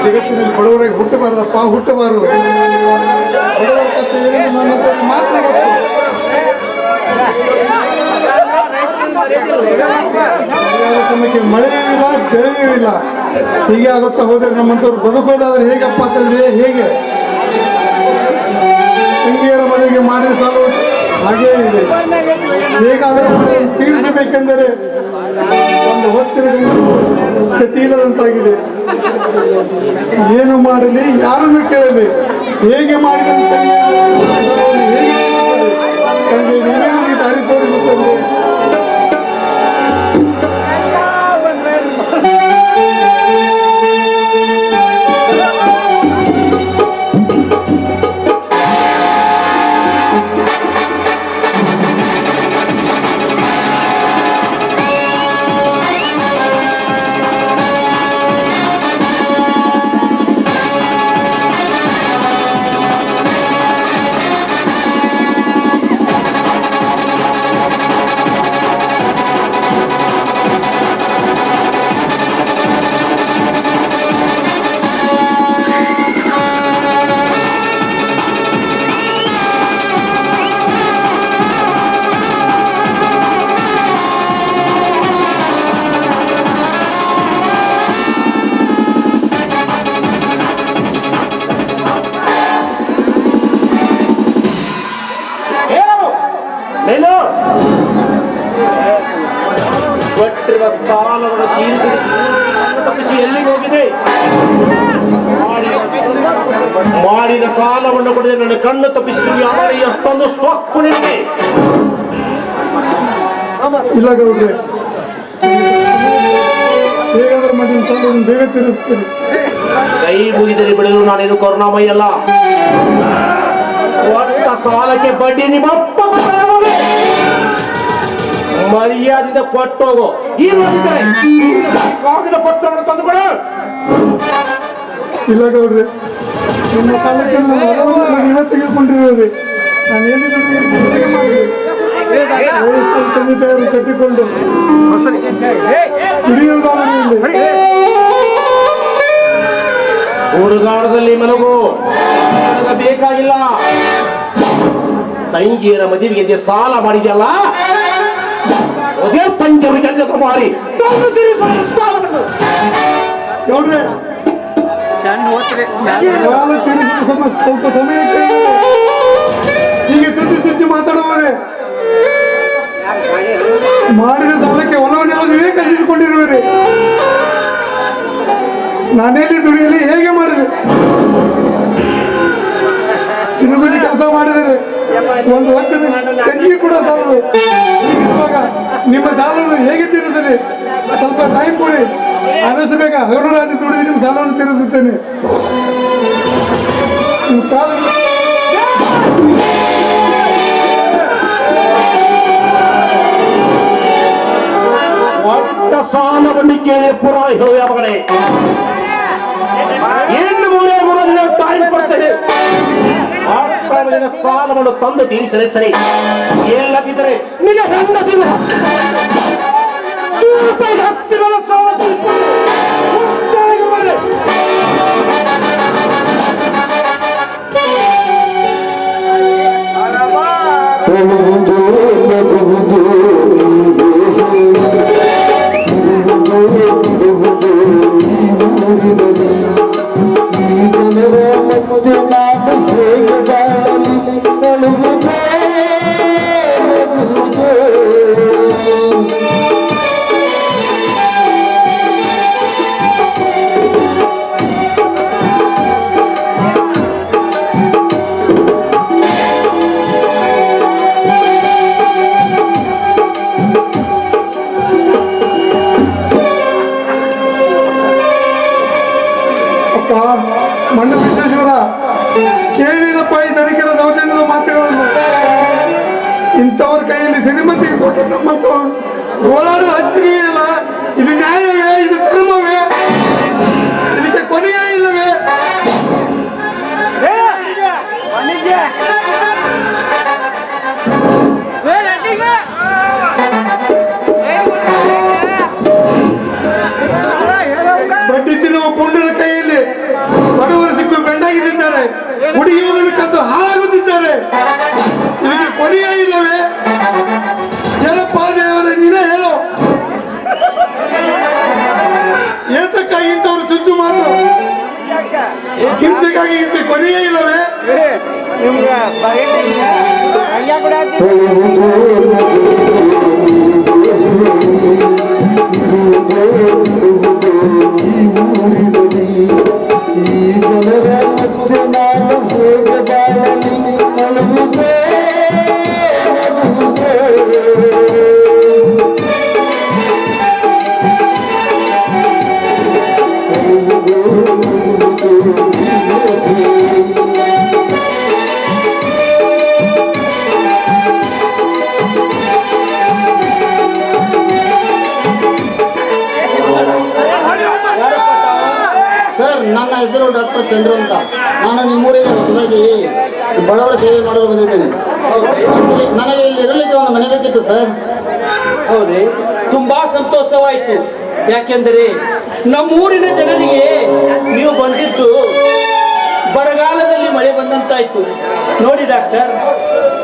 ಜಗತ್ತಿನಲ್ಲಿ ಬಡವರಾಗಿ ಹುಟ್ಟಬಾರದಪ್ಪ, ಹುಟ್ಟಬಾರದು. ಬಡವರ ಕಷ್ಟ ಏನೆಂದು ನನ್ನ ಹತ್ರ ಮಾತ್ರ ಗೊತ್ತು. ಸರಿಯಾದ ಸಮಯಕ್ಕೆ ಮಳೆಯೂ ಇಲ್ಲ, ಬೆಳೆಯೂ ಇಲ್ಲ. ಹೀಗೆ ಆಗುತ್ತಾ ಹೋದರೆ ನಮ್ಮಂಥವ್ರು ಬದುಕೋದಾದ್ರೆ ಹೇಗಪ್ಪ ಅಂತಂದ್ರೆ ಹೇಗೆ? ತಂಗಿಯರ ಮನೆಗೆ ಮಾಡಿದ ಸಾಲು ಹಾಗೇ ಇದೆ. ಹೇಗಾದರೂ ತೀರಿಸಬೇಕೆಂದರೆ ಒಂದು ಹೊತ್ತಿನ ಗತಿಯಿಲ್ಲದಂತಾಗಿದೆ. ಏನು ಮಾಡಲಿ, ಯಾರನ್ನು ಕೇಳಲಿ, ಹೇಗೆ ಮಾಡಿದಂತ ಹೇಗೆ ದಾರಿ ತೋರಿಸುತ್ತದೆ. ಸಾಲವನ್ನು ತಪ್ಪಿಸಿ ಎಲ್ಲಿಗೆ ಹೋಗಿದೆ? ಮಾಡಿದ ಸಾಲವನ್ನು ಕೊಡದೆ ನನ್ನ ಕಣ್ಣು ತಪ್ಪಿಸಿ ಯಾರು ಎಷ್ಟೊಂದು ಸೊಕ್ಕು ನಿಂತೆ ಇಲ್ಲ ಗೌಡ್ರೆ, ಹೇಗಾದ್ರೂ ಮಾಡಿ ಸಾಲವನ್ನು ಬೇಗ ತೀರಿಸ್ತೀನಿ. ಕೈ ಮುಗಿದರೆ ಬಿಡಲು ನಾನೇನು ಕರುಣಾಮಯ್ಯಲ್ಲ. ಒಟ್ಟ ಸಾಲಕ್ಕೆ ಬಡ್ಡಿ ನಿಮ್ಮಪ್ಪ ಮರ್ಯಾದಿಂದ ಕೊಟ್ಟೋಗೋ. ಈ ಕಾಗದ ಪತ್ರವನ್ನು ತಂದುಕೊಡ. ಇಲ್ಲ ಗೌಡ್ರೆ, ನಿಮ್ಮ ಸಾಲಕ್ಕೆ ನೀವೇ ತೆಗೆದುಕೊಂಡಿರೋರಿ. ನಾನೇನು ತಂದೆ ತಾಯಿಯರು ಕಟ್ಟಿಕೊಂಡು ದುಡಿಯುವುದಾದರೆ ಹುಡುಗಾಡದಲ್ಲಿ ಮಲಗು, ಬೇಕಾಗಿಲ್ಲ. ತಂಗಿಯರ ಮದುವೆಗೆ ಸಾಲ ಮಾಡಿದ್ಯಲ್ಲ, ಅದೇ ತಂಗಿಯರಿಗೆ ಮಾಡಿ ನೋಡ್ರಿ. ಸಾಲ ತೀರಿಸುವ ಸ್ವಲ್ಪ ಸಮಯ ಹೀಗೆ ಚುಚ್ಚಿ ಮಾತಾಡುವರೆ. ಮಾಡಿದ ಸಾಲಕ್ಕೆ ಹೊಲವನ್ನೆಲ್ಲ ನೀವೇ ಕಸಿದುಕೊಂಡಿರುವಿರಿ. ನಾನೆಲ್ಲಿ ದುಡಿಯಲಿ, ಹೇಗೆ ಮಾಡಿದೆ? ತಿರುಗುಲಿ ಕೆಲಸ ಮಾಡಿದರೆ ಒಂದು ವರ್ಷದ ತಂಗಿಗೆ ಕೂಡ ಸಾಲದು. ಹೀಗಿರುವಾಗ ನಿಮ್ಮ ಸಾಲವನ್ನು ಹೇಗೆ ತೀರಿಸಲಿ? ಸ್ವಲ್ಪ ಟೈಮ್ ಕೊಡಿ, ಆದಷ್ಟು ಬೇಗ ಹಗಲು ರಾತ್ರಿ ದುಡಿದು ನಿಮ್ಮ ಸಾಲವನ್ನು ತೀರಿಸುತ್ತೇನೆ. ಒಟ್ಟ ಸಾಲವನ್ನು ಕೇಳಿ ಪುರ ಮಗನೇ, ಇನ್ನು ಮೂರೇ ದಿನ ಟೈಮ್ ಕೊಡ್ತೇನೆ. ಸಾಲವನ್ನು ತಂದು ತೀರಿಸಲೇ ಸರಿ. ಎಲ್ಲದಿದ್ದರೆ ನಿನ್ನ ಹೆಂಡತಿನ ಹತ್ತಿರ ಸಾಲ ಮಣ್ಣು ವಿಶ್ವೇಶ್ವರ, ಕೇಳಿದಪ್ಪ ಈ ಧನಿಕರ ದೌರ್ಜನ್ಯದ ಮಾತುಗಳನ್ನು. ಇಂಥವ್ರ ಕೈಯಲ್ಲಿ ಸಿರಿಮತಿಗೆ ಕೊಟ್ಟು ನಮ್ಮಂತ ಗೋಳಾಡು ಹಚ್ಚಿಗೆ ಇಲ್ಲ. ಇದು ನ್ಯಾಯವೇ? ಇದು ಧರ್ಮವೇ? ಇದಕ್ಕೆ ಕೊನೆಯೇ ಇಲ್ಲವೇ? ಕೊನೆಯೇ ಇಲ್ಲವೇ? ಏನಪ್ಪ ದೇವರೇ, ನೀನೇ ಹೇಳು. ಏತಕ್ಕಾಗಿ ಇಂಥವ್ರು ಚುಚ್ಚು ಮಾತು? ಹಿಂಸೆಗಾಗಿ ಇಂತೆ ಕೊನೆಯೇ ಇಲ್ಲವೇ? ಈ ಜನರ ಮಧ್ಯೆ ನಾನು ಹೇಗೆ ಬಾಳಲಿ? ನಲುವುದೇ ಸರ್, ನನ್ನ ಹೆಸರು ಡಾಕ್ಟರ್ ಚಂದ್ರು ಅಂತ. ನಾನು ನಿಮ್ಮೂರಿಗೆ ಹೊಸದಾಗಿ ಬಡವರ ಸೇವೆ ಮಾಡಲು ಬಂದಿದ್ದೇನೆ. ನನಗೆ ಇಲ್ಲಿ ಇರಲಿಕ್ಕೆ ಒಂದು ಮನೆ ಬೇಕಿತ್ತು ಸರ್. ಹೌದೇ, ತುಂಬಾ ಸಂತೋಷವಾಯಿತು. ಯಾಕೆಂದರೆ ನಮ್ಮೂರಿನ ಜನರಿಗೆ ನೀವು ಬಂದಿದ್ದು ಬರಗಾಲದಲ್ಲಿ ಮಳೆ ಬಂದಂತಾಯ್ತು. ನೋಡಿ ಡಾಕ್ಟರ್,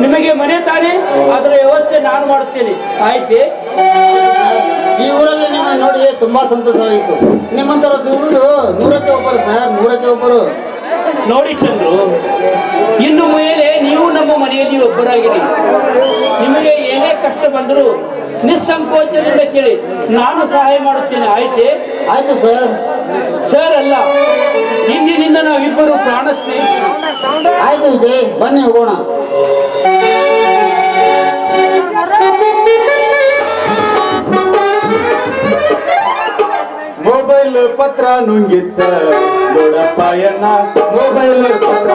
ನಿಮಗೆ ಮನೆ ತಾನೇ, ಅದರ ವ್ಯವಸ್ಥೆ ನಾನು ಮಾಡುತ್ತೇನೆ, ಆಯ್ತೆ? ಈ ಊರಲ್ಲಿ ನಿಮ್ಮನ್ನು ನೋಡಿ ತುಂಬಾ ಸಂತೋಷವಾಯಿತು. ನಿಮ್ಮಂತರ ಸಿಗುವುದು 100ಕ್ಕೆ ಒಬ್ಬರು ಸರ್, 100ಕ್ಕೆ ಒಬ್ಬರು. ನೋಡಿ ಚಂದ್ರು, ಇನ್ನು ಮೇಲೆ ನೀವು ನಮ್ಮ ಮನೆಯಲ್ಲಿ ಒಬ್ಬರಾಗಿರಿ. ನಿಮಗೆ ಏನೇ ಕಷ್ಟ ಬಂದರೂ ನಿಸ್ಸಂಕೋಚದಿಂದ ಕೇಳಿ, ನಾನು ಸಹಾಯ ಮಾಡುತ್ತೇನೆ, ಆಯ್ತೆ? ಆಯ್ತು ಸರ್. ಸರ್ ಅಲ್ಲ, ಇಂದಿನಿಂದ ನಾವಿಬ್ಬರು ಪ್ರಾಣ ಸ್ನೇಹಿತರು. ಆಯ್ತು ವಿಜಯ್, ಬನ್ನಿ ಹೋಗೋಣ. ಮೊಬೈಲ್ ಪತ್ರ ನುಂಗಿತ್ತ ದೊಡ್ಡಪ್ಪಯ್ಯನ, ಮೊಬೈಲ್ ಪತ್ರ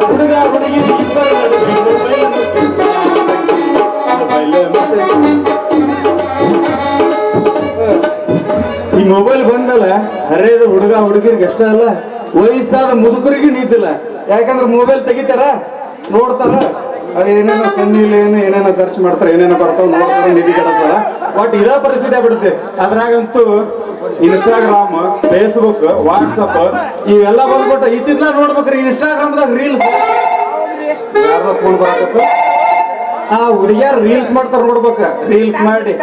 ಹುಡುಗ ಹುಡುಗಿ ಈ ಮೊಬೈಲ್ ಬಂದಲ್ಲ, ಹರಿಯದ ಹುಡುಗ ಹುಡುಗಿರ್ಗೆ ಅಷ್ಟೇ ಅಲ್ಲ, ವಯಸ್ಸಾದ ಮುದುಕರಿಗೆ ನಿಂತಿಲ್ಲ. ಯಾಕಂದ್ರೆ ಮೊಬೈಲ್ ತೆಗಿತಾರ, ನೋಡ್ತಾರ, ಅದೇನೇನೋ ಸನ್ನಿಲ್ ಏನೇನೋ ಸರ್ಚ್ ಮಾಡ್ತಾರ, ಏನೇನೋ ಬರ್ತಾವ, ನೋಡ್ತಾರ, ನಿಧಿ ಕೆಡತಾರ. ಬಟ್ ಇದೇ ಪರಿಸ್ಥಿತಿ ಆಗ್ಬಿಡುತ್ತೆ. ಅದ್ರಾಗಂತೂ ಇನ್ಸ್ಟಾಗ್ರಾಮ್, ಫೇಸ್ಬುಕ್, ವಾಟ್ಸಪ್ ಇವೆಲ್ಲ ಬಂದ್ಬಿಟ್ಟು ಇತ್ತಿದ್ಲ ನೋಡ್ಬೇಕ್ರಿ. ಇನ್ಸ್ಟಾಗ್ರಾಮ್ದಾಗ ರೀಲ್ಸ್ ಯಾರ್ದ ಫೋನ್ ಬರತ್ತ, ಆ ಹುಡುಗಿಯಾರ ರೀಲ್ಸ್ ಮಾಡ್ತಾರ, ನೋಡ್ಬೇಕ. ರೀಲ್ಸ್ ಮಾಡಿ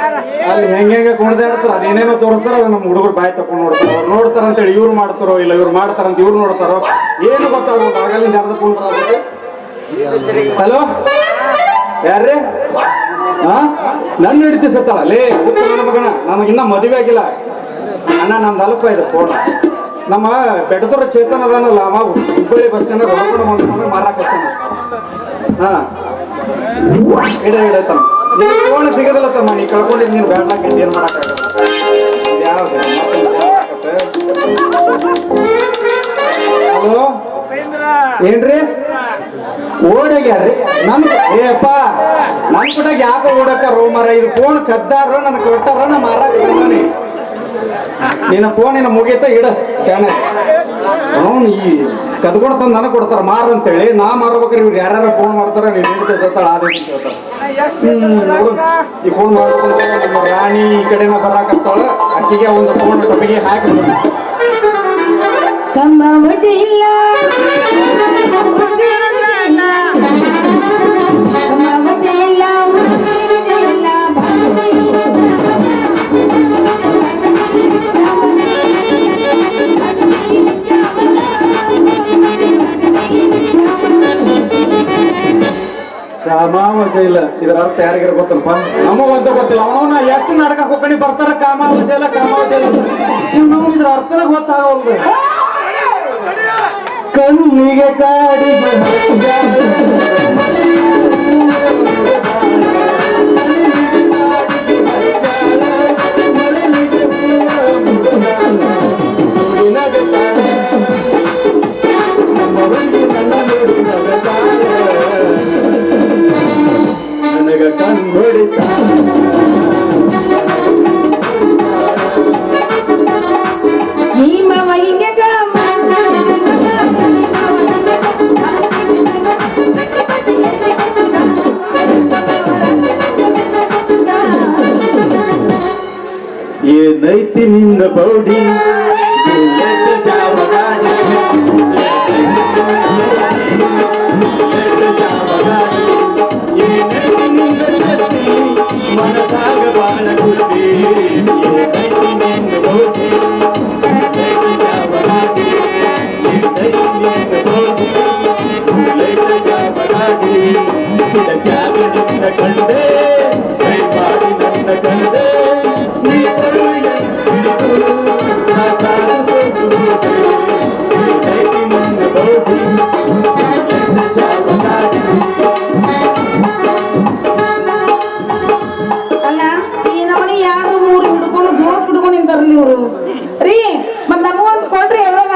ಅಲ್ಲಿ ಹೆಂಗೆ ಕುಣಿದಾಡ್ತಾರ, ಅದೇನೇನೋ ತೋರಿಸ್ತಾರ, ಅದು ನಮ್ಮ ಹುಡುಗರು ಬಾಯಿ ತಕೊಂಡು ನೋಡ್ತಾರ. ಅವ್ರು ನೋಡ್ತಾರ ಅಂತೇಳಿ ಇವ್ರು ಮಾಡ್ತಾರೋ, ಇಲ್ಲ ಇವ್ರು ಮಾಡ್ತಾರಂತ ಇವ್ರು ನೋಡ್ತಾರೋ, ಏನು ಗೊತ್ತಾಗ್ಬೋದು. ಆಗಲಿಂದ ಯಾರ್ದ ಫೋನ್ ಬರೋದು. ಹಲೋ, ಯಾರ್ರಿ? ಹಾ, ನನ್ನ ಹಿಡಿತಿ ಸತ್ತಾಳ ಲೇ ನನ್ನ ಮಗನ, ನಮಗಿನ್ನ ಮದುವೆ ಆಗಿಲ್ಲ ಅಣ್ಣ. ನಮ್ದು ಅಲ್ಪ ಇದೆ ಫೋನ್. ನಮ್ಮ ಬೆಟ್ಟದೂರ ಚೇತನ ಅದಾನಲ್ಲ, ಅವ ಹುಬ್ಬಳ್ಳಿ ಬಸ್ ಸ್ಟ್ಯಾಂಡ್ ಹೊರಕೊಂಡು ಬಂದು ಮಾರಾಕ. ಹಾ, ಇಡತಮ್ಮ, ನೀನು ಫೋನ್ ಸಿಗೋದಿಲ್ಲ ತಮ್ಮ. ನೀ ಕಳ್ಕೊಂಡಿದ್ದು ನೀನು ಬ್ಯಾಡ್ಲಾಕೈತಿ, ಏನು ಮಾಡೋಕ್ಕಾಗಲ್ಲ. ಯಾವ್ದು? ಹಲೋ, ಏನ್ರಿ? ಓಡಾಗ್ಯಾರ್ರಿ ನನ್ ಏಪ್ಪ, ನನ್ ಕೂಟಾಗ ಯಾಕೆ ಓಡಾಕಾರ ಮರ? ಇದು ಫೋನ್ ಕದ್ದಾರ, ನನಗೆ ಕೊಟ್ಟಾರ, ನಾ ಮಾರಾಕ ಬಂದಾನಿ. ನಿನ್ನ ಫೋನ್ ನಿನ್ನ ಮುಗೀತ ಇಡ ಶಾಣ. ಅವನು ಈ ಕದ್ಕೊಂಡು ತಂದು ನನಗೆ ಕೊಡ್ತಾರ ಮಾರ ಅಂತೇಳಿ. ನಾ ಮಾರ್ಬೇಕಾರೆ ಇವ್ರು ಯಾರ್ಯಾರು ಫೋನ್ ಮಾಡ್ತಾರ, ನೀನು ಹಿಡಿದು ಸತ್ತಾಳ ಅದೇ ಕೇಳ್ತಾರ. ಈ ಫೋನ್ ಮಾಡ್ಕೊಂಡು ನಮ್ಮ ರಾಣಿ ಈ ಕಡೆನ ಬರಾಕತ್ತಾಳ. ಅಕ್ಕಿಗೆ ಒಂದು ಫೋನ್ ಟೊಪಿಗೆ ಹಾಕಿ ತಮ್ಮ ಮಜೆ ಇಲ್ಲ, ಕಾಮಾವಜ ಇಲ್ಲ. ಇದರ ಅರ್ಥ ಯಾರಿಗಾರ ಗೊತ್ತಲ್ಪ? ನಮಗಂತ ಗೊತ್ತಿಲ್ಲ. ಅವನ ಎಷ್ಟು ನಾಟಕ ಹೋಗ್ಕೊಂಡು ಬರ್ತಾರ, ಕಾಮಾವಜ ಇಲ್ಲ ಕಾಮಾವಜ ಇಲ್ಲ. ಇದ್ರ ಅರ್ಥನ ಗೊತ್ತಾಗವಲ್ದು. ಕಣ್ಣಿಗೆ ಕಾಡಿಗೆ ನನಗ ಕಣ್ಣು ಹೊಡಿತ ನಿಮ್ಮ ವೈದ್ಯಕ ಏನೈತಿ ನಿನ್ನ ಬೌಡಿ ಬುಲೆಟ್ ಜಾವ ಗಾಡಿ ಬುಲೆಟ್ ಜಾವ ಗಾಡಿ ಏನೈತಿ ನಿನ್ನ ಜೊತೆ ಮನದಾಗ ಬಾಳ ಖುಷಿ ಏನೈತಿ ನಿನ್ನ ಬೌಡಿ ಬುಲೆಟ್ ಜಾವ ಗಾಡಿ ಏನೈತಿ ನಿನ್ನ ಬೌಡಿ ಬುಲೆಟ್ ಜಾವ ಗಾಡಿ ಇದಕ್ಕಾಗಿ ನಿನ್ನ ಕಂಡೆ ಕೈ ಮಾಡಿ ನನ್ನ ಕಂಡೆ ನೀ ಬರುವೆ ನಾ ಕಾದು ಏನೈತಿ ನಿನ್ನ ಬೌಡಿ ಬುಲೆಟ್ ಜಾವ ಗಾಡಿ ಅಲ್ಲ ಈ ನಮ್ಮನೆ ಯಾರು ಮೂರು ಹಿಡ್ಕೊಂಡು ಜೋತ್ ಹಿಡ್ಕೊಂಡು ನಿಂತಾರಲ್ಲ ಇವರು ರೀ ಮತ್ ನಮಗೊಂದು ಕೊಡ್ರಿ ಯಾವಾಗ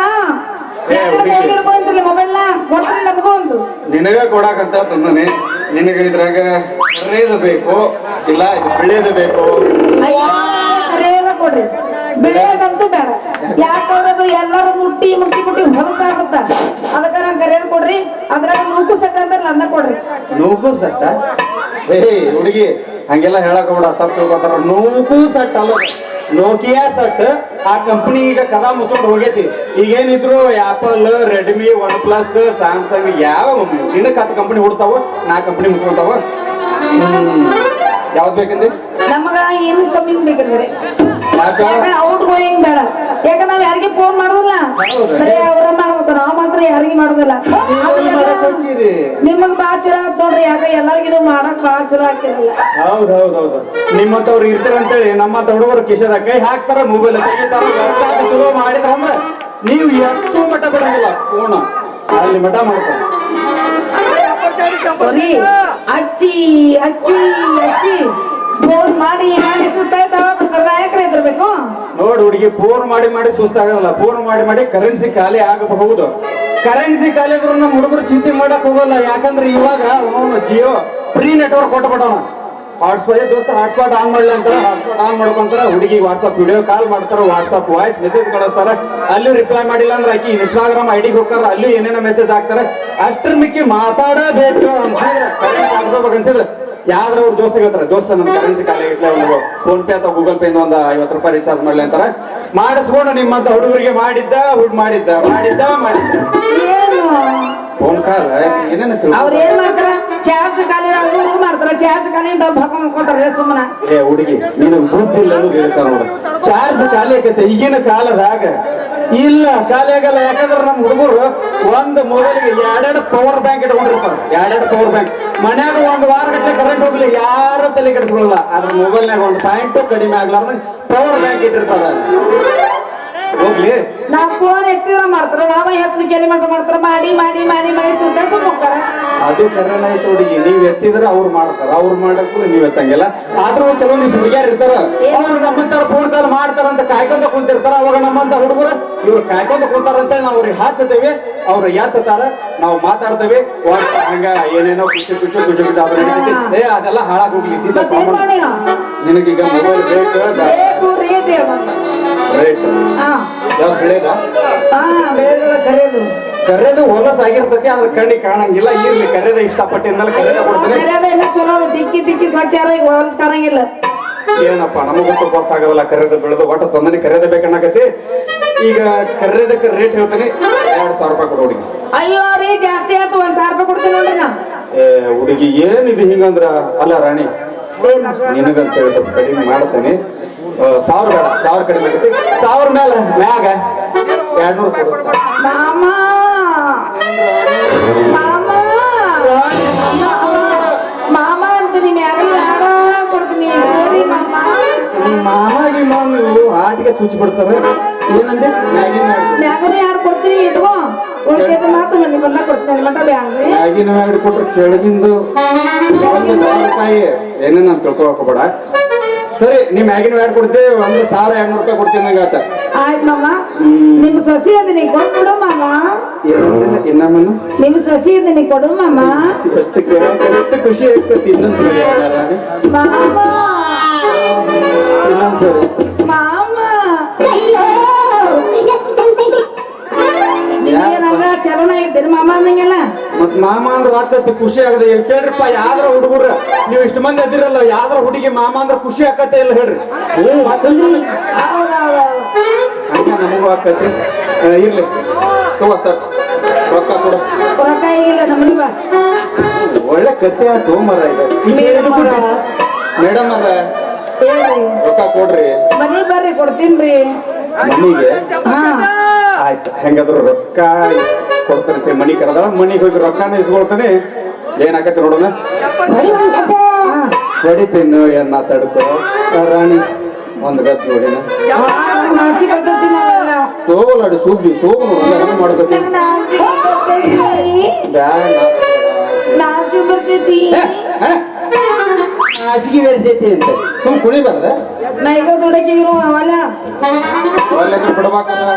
ಮೊಬೈಲ್ ಕೊಡ್ರಿ ನಮಗೊಂದು ನಿನಗ ಕೊಡಾಕಂತ ತಂದನೆ ನಿನಗೆ ಇದ್ರಾಗ ಕರೇದು ಬೇಕು ಇಲ್ಲ ಇದು ಬೆಳೆದು ಬೇಕು ಕರೆಯಲ್ಲ ಕೊಡ್ರಿ ಬೆಳೆಯೋದಂತೂ ಬೇಡ ಯಾಕಂದ್ರೆ ಎಲ್ಲರೂ ಮುಟ್ಟಿ ಹೊಲಸಾಗುತ್ತ ಅದಕ್ಕೆ ನಂಗೆ ಕರೆಯೋದು ಕೊಡ್ರಿ ಅದ್ರಾಗ ನೂಕು ಸೆಟ್ ಅಂತಾರಲ್ಲ ಅದನ್ನ ಕೊಡ್ರಿ ನೂಕು ಸಟ್ಟ ಏ ಹುಡುಗಿ ಹಂಗೆಲ್ಲ ಹೇಳಕ್ ಹೋಗ್ಬೇಡ ತಪ್ಪು ತಿಳ್ಕೊತಾರ ನೂಕು ಸಟ್ ಅಲ್ಲ ನೋಕಿಯಾ ಸಟ್ ಆ ಕಂಪನಿ ಈಗ ಕದಾ ಮುಚ್ಕೊಂಡು ಹೋಗೈತಿ ಈಗೇನಿದ್ರು Apple Redmi OnePlus Samsung ಯಾವ ದಿನಕ್ಕೆ 10 ಕಂಪನಿ ಹುಡ್ತಾವ 4 ಕಂಪನಿ ಮುಚ್ಕೊಂತಾವ ಯಾವ್ದು ಬೇಕಂದ್ರೆ ನಮಗ ಏನು ಕಮ್ಮಿ ಬೇಕಂದ್ರೆ ಯಾಕ ಔಟ್ ಗೋಯಿಂಗ್ ಬೇಡ ಯಾಕಂದ್ರೆ ನಾವ್ ಯಾರಿಗೆ ಫೋನ್ ಮಾಡೋದಿಲ್ಲ ಹೌದು. ಬರೀ ಅವ್ರ ಮಾಡ್ಬೇಕು ನಾವ್ ಮಾತ್ರ ಯಾರಿಗೆ ಮಾಡೋದಿಲ್ಲ ಮಾಡಕ್ ಹೋಗ್ತೀರಿ ನಿಮಗ್ ಬಾಳ ಚಲೋ ಆತ್ ನೋಡ್ರಿ ಯಾಕ ಎಲ್ಲರಿಗೂ ಮಾಡಕ್ ಬಾಳ ಚಲೋ ಆಗ್ತಿರಲ್ಲ ಹೌದು ನಿಮ್ಮಂತವ್ರು ಇರ್ತಾರ ಅಂತೇಳಿ ನಮ್ಮಂತ ಹುಡುಗರು ಕಿಶದ ಕೈ ಹಾಕ್ತಾರ ಮೊಬೈಲ್ ತೆಗಿತಾರ ಶುರು ಮಾಡಿದ್ರ ಅಂದ್ರ ನೀವು ಎಷ್ಟು ಮಠ ಬಿಡಂಗಿಲ್ಲ ಫೋನ್ ಅಲ್ಲಿ ಮಠ ಮಾಡ್ತಾರ ಬರೀ ಅಚ್ಚಿ ಫೋನ್ ಮಾಡಿ ಸುಸ್ತಾಯ್ತಾವ ಯಾಕ್ರೆ ಇದ್ರಬೇಕು ನೋಡ್ ಹುಡುಗಿ ಫೋನ್ ಮಾಡಿ ಸುಸ್ತಾಗಲ್ಲ ಫೋನ್ ಮಾಡಿ ಕರೆನ್ಸಿ ಖಾಲಿ ಆಗಬಹುದು ಕರೆನ್ಸಿ ಖಾಲಿ ಆದ್ರೂ ನಮ್ಮ ಹುಡುಗರು ಚಿಂತೆ ಮಾಡಕ್ ಹೋಗಲ್ಲ ಯಾಕಂದ್ರೆ ಇವಾಗ ಅವನು ಜಿಯೋ ಫ್ರೀ ನೆಟ್ವರ್ಕ್ ಕೊಟ್ಬಿಟ್ಟವನ ಹಾಟ್ಸ್ಪಾಟ್ ಆನ್ ಮಾಡ್ಲಿ ಅಂತಾರ ಹಾಟ್ಸ್ಪಾಟ್ ಆನ್ ಮಾಡ್ಕೊಂತಾರ ಹುಡುಗಿ ವಾಟ್ಸ್ಆಪ್ ವಿಡಿಯೋ ಕಾಲ್ ಮಾಡ್ತಾರ ವಾಟ್ಸ್ಆಪ್ ವಾಯ್ಸ್ ಮೆಸೇಜ್ ಕಳಿಸ್ತಾರ ಅಲ್ಲೂ ರಿಪ್ಲೈ ಮಾಡಿಲ್ಲ ಅಂದ್ರೆ ಆಕಿ ಇನ್ಸ್ಟಾಗ್ರಾಮ್ ಐಡಿಗೆ ಹೋಗ್ತಾರ ಅಲ್ಲೂ ಏನೇನೋ ಮೆಸೇಜ್ ಹಾಕ್ತಾರ ಅಷ್ಟ್ರ ಮಿಕ್ಕಿ ಮಾತಾಡಬೇಕು ಅನ್ಸಿದ್ರೆ ಕರೆನ್ಸಿ ಹಾಕ್ಸ್ಕೋಬೇಕು ಅನ್ಸಿದ್ರೆ ಯಾವ್ದ್ರ ಅವ್ರ ದೋಸ್ತ ಹೇಳ್ತಾರೆ ದೋಸ್ತ ನಮ್ ಕರೆನ್ಸಿ ಖಾಲಿ ಆಗಿತ್ಲೆ ಒಂದು ಫೋನ್ ಪೇ ಅಥವಾ ಗೂಗಲ್ ಪೇ ಇಂದ ಒಂದು 50 ರೂಪಾಯಿ ರೀಚಾರ್ಜ್ ಮಾಡ್ಲಿ ಅಂತಾರ ಮಾಡಿಸ್ಕೊಂಡು ನಿಮ್ಮಂತ ಹುಡುಗರಿಗೆ ಮಾಡಿದ್ದ ಏನು ಫೋನ್ ಕಾಲ್ ಏನೇನ ಅವ್ರ ಏನ್ ಮಾಡ್ತಾರ ಚಾರ್ಜ್ ಖಾಲಿ ಮಾಡ್ತಾರ ಚಾರ್ಜ್ ಖಾಲಿ ಹಾಕೊಂಡ್ರೆ ಸುಮ್ಮನ ಏ ಹುಡುಗಿ ನಿನಗ್ ಬುದ್ಧಿ ಇಲ್ಲ ಅನ್ನೋದು ಹೇಳ್ತಾರ ನೋಡು ಚಾರ್ಜ್ ಖಾಲಿ ಆಗತ್ತೆ ಈಗಿನ ಕಾಲದಾಗ ಇಲ್ಲ ಖಾಲಿ ಆಗಲ್ಲ ಯಾಕಂದ್ರೆ ನಮ್ಮ ಹುಡುಗರು ಒಂದು ಮೊಬೈಲ್ಗೆ 2 ಪವರ್ ಬ್ಯಾಂಕ್ ಇಟ್ಕೊಂಡಿರ್ತಾರೆ 2 ಪವರ್ ಬ್ಯಾಂಕ್ ಮನ್ಯಾಗ ಒಂದು ವಾರ ಗಟ್ಟಲೆ ಕರೆಂಟ್ ಹೋಗ್ಲಿ ಯಾರು ತಲೆ ಕೆಡಿಸ್ಕೊಳ್ಳಲ್ಲ ಅದ್ರ ಮೊಬೈಲ್ನಾಗ ಒಂದು ಪಾಯಿಂಟ್ ಕಡಿಮೆ ಆಗ್ಲಾರ್ದ ಪವರ್ ಬ್ಯಾಂಕ್ ಇಟ್ಟಿರ್ತಾರ ಹೋಗ್ಲಿ ನಾವ್ ಫೋನ್ ಎತ್ತಿದ್ರ ಮಾಡ್ತಾರ ನಾವ ಎತ್ತಲು ಕೇಳಿ ಮಾಡ್ತಾರ ಮಾಡಿ ಸುತ್ತ ಹೋಗ್ತಾರ ಅದು ಕರೆನ ಆಯ್ತು ಹುಡುಗಿ ನೀವ್ ಎತ್ತಿದ್ರೆ ಅವ್ರು ಮಾಡ್ತಾರ ಅವ್ರು ಮಾಡಕ್ಕೂ ನೀವ್ ಎತ್ತಂಗಿಲ್ಲ ಆದ್ರೂ ಕೆಲವೊಂದಿಷ್ಟು ಹುಡುಗಿಯರ್ ಇರ್ತಾರ ಅವ್ರು ನಮ್ಮಂತರ ಫೋನ್ ಕಾಲ್ ಮಾಡ್ತಾರ ಅಂತ ಕಾಯ್ಕೊಂತ ಕುಂತಿರ್ತಾರ ಅವಾಗ ನಮ್ಮಂತ ಹುಡುಗರು ಇವ್ರು ಕಾಯ್ಕೊಂತ ಕುಂತಾರ ಅಂತ ನಾವು ಅವ್ರಿಗೆ ಹಾಚ್ತೇವೆ ಅವ್ರು ಎತ್ತಾರ ನಾವು ಮಾತಾಡ್ತೇವೆ ಹಂಗ ಏನೇನೋ ಕುಚ್ಚು ಅದ್ರ ನಡೀತೈತಿ. ಏ ಅದೆಲ್ಲ ಹಾಳಾಗ್ ಹೋಗ್ಲಿ ನಿನಗೀಗ ಮೊಬೈಲ್ ಬೇಕು ರೈಟ್ ಯಾವ್ದು ಬೆಳೆದ ಕರೆದು ಹೊಲಸಾಗಿರ್ತೈತಿ ಅದ್ರ ಕಣ್ಣಿಗೆ ಕಾಣಂಗಿಲ್ಲ ಇರ್ಲಿ ಕರೆದ ಇಷ್ಟಪಟ್ಟಿದ್ಮೇಲೆ ಕರೆದ ಕೊಡ್ತೀನಿ ಚಲೋ ದಿಕ್ಕಿ ಸ್ವಚ್ಛ ಈಗ ಹೊಲಸ್ ಕಾಣಂಗಿಲ್ಲ ಏನಪ್ಪ ನಮಗಂತೂ ಗೊತ್ತಾಗಲ್ಲ ಕರೆದ ಬೆಳೆದು ಒಟ್ಟು ತೊಂದರೆ ಕರೆದ ಬೇಕನ್ನಾಗತಿ ಈಗ ಕರೆದಕ್ಕೆ ರೇಟ್ ಹೇಳ್ತೀನಿ 2000 ರೂಪಾಯಿ ಕೊಡು ಹುಡುಗಿ ಅಯ್ಯೋ ರೀ ಜಾಸ್ತಿ ಆಯ್ತು 1000 ರೂಪಾಯಿ ಕೊಡ್ತೀನಿ ನೋಡ್ರಿ ನಾ ಹುಡುಗಿ ಏನಿದು ಹಿಂಗಂದ್ರ ಅಲ್ಲ ರಾಣಿ ನಿನಗಂತ ಹೇಳಿ ಸ್ವಲ್ಪ ಕಡಿಮೆ ಮಾಡ್ತೇನೆ 1000 ಬೇಡ 1000 ಕಡಿಮೆ ಆಗೈತಿ 1000 ಮೇಲೆ ಮ್ಯಾಗ 200 ಕೊಡು ಮಾಮ ಮಾಮ ಅಂತ ನಿಮ್ ಯಾರ ಕೊಡ್ತೀನಿ ನೋಡಿ ಮಾಮ ಮಾಮಾಗಿ ನೀವು ಆಟಿಗೆ ಚುಚ್ಚಿ ಬಿಡ್ತಾರೆ ಏನಂದ್ರೆ ಮ್ಯಾಗರು ಯಾರು ಕೊಡ್ತೀನಿ ಇಟ್ಕೋ ಉಳಿದ ಮಾತ್ರ ಮನೆ ಬಂದ ಕೊಡ್ತೀನಿ ಮಟ್ಟ ಬ್ಯಾಂಗ್ರಿ ಮ್ಯಾಗಿನ ಮ್ಯಾಗ ಕೊಟ್ರೆ ಕೆಳಗಿಂದು 1000 ರೂಪಾಯಿ ಏನೇನು ನಾನು ತಿಳ್ಕೊಳಕ್ ಬೇಡ ಸರಿ ನೀವ್ ಮ್ಯಾಗಿನ ಮ್ಯಾಗ ಕೊಡ್ತೇವೆ 1200 ರೂಪಾಯಿ ಕೊಡ್ತೀನಿ ನಂಗೆ ಆತ ಆಯ್ತು ಮಾಮ ನಿಮ್ ಸೊಸಿ ಅದನ್ನ ಕೊಟ್ಬಿಡು ಮಾಮ ಇನ್ನೊಮ್ಮನ್ನು ನಿಮ್ ಸೊಸಿ ಅದನ್ನ ಕೊಡು ಮಾಮ ಎಷ್ಟು ಖುಷಿ ಆಗ್ತೈತಿ ಇನ್ನೊಂದ್ಸರಿ ಮಾಮ ಇನ್ನೊಂದ್ಸರಿ ಮಾಮ ನಿಮ್ಗೆ ನಂಗ ಚಲನ ಐತೆ ಇದು ಮಾಮ ಅಂದಂಗೆಲ್ಲ ಮತ್ ಮಾಮ ಅಂದ್ರೆ ಆಕತಿ ಖುಷಿ ಆಗದೆ ಇಲ್ಲಿ ಕೇಳ್ರಿಪ್ಪ ಯಾವ್ದ್ರ ಹುಡುಗರ ನೀವು ಇಷ್ಟು ಮಂದಿ ಅದಿರಲ್ಲ ಯಾವ್ದ್ರ ಹುಡುಗಿ ಮಾಮ ಅಂದ್ರೆ ಖುಷಿ ಆಕತ್ತೆ ಇಲ್ಲ ಹೇಳ್ರಿ ಹಂಗ ನಮಗೂ ಆಕತಿ ಇರ್ಲಿ ತಗೋ ಸರ್ ರೊಕ್ಕ ಕೊಡು ರೊಕ್ಕ ಈಗಿಲ್ಲ ನಮ್ಮನಿ ಬಾ ಒಳ್ಳೆ ಕತೆ ಆಯ್ತು ಮರ ಮೇಡಮ್ ಅವ್ರ ರೊಕ್ಕ ಕೊಡ್ರಿ ಮನಿ ಬರ್ರಿ ಕೊಡ್ತೀನ್ರಿ ಮನಿಗೆ ಹಾ ಆಯ್ತು ಹೆಂಗಾದ್ರು ರೊಕ್ಕ ಕೊಡ್ತಾನೆ ಮನಿ ಕರೆದ ಮನಿಗೆ ಹೋಗಿ ರೊಕ್ಕನ ಇಸ್ಕೊಳ್ತಾನೆ ಏನಾಕತಿ ನೋಡೋಣ ಹೊಡಿತೀನಿ ಎನ್ನ ತಡ್ಕೋ ರಾಣಿ ಒಂದ್ ಗತ್ ನೋಡಿನ ನಾಚಿ ಬರ್ತೈತಿ ಸೋಗಲಾಡಿ ಸುಬ್ಬಿ ಸೋಗು ನೋಡೋಣ ಮಾಡ್ಬೇಕು ನಾಚಿ ಬರ್ತೈತಿ ಆಚಿಗೆ ಬೆಳ್ತೈತಿ ಅಂತ ಸುಮ್ ಕುಣಿಬಾರ್ದ ನಾ ಈಗ ದುಡಕಿದ್ರು ಅವಲ್ಲ ಒಳ್ಳೆದ್ರು ಬಿಡ್ಬೇಕಲ್ಲ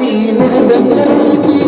ನೀನು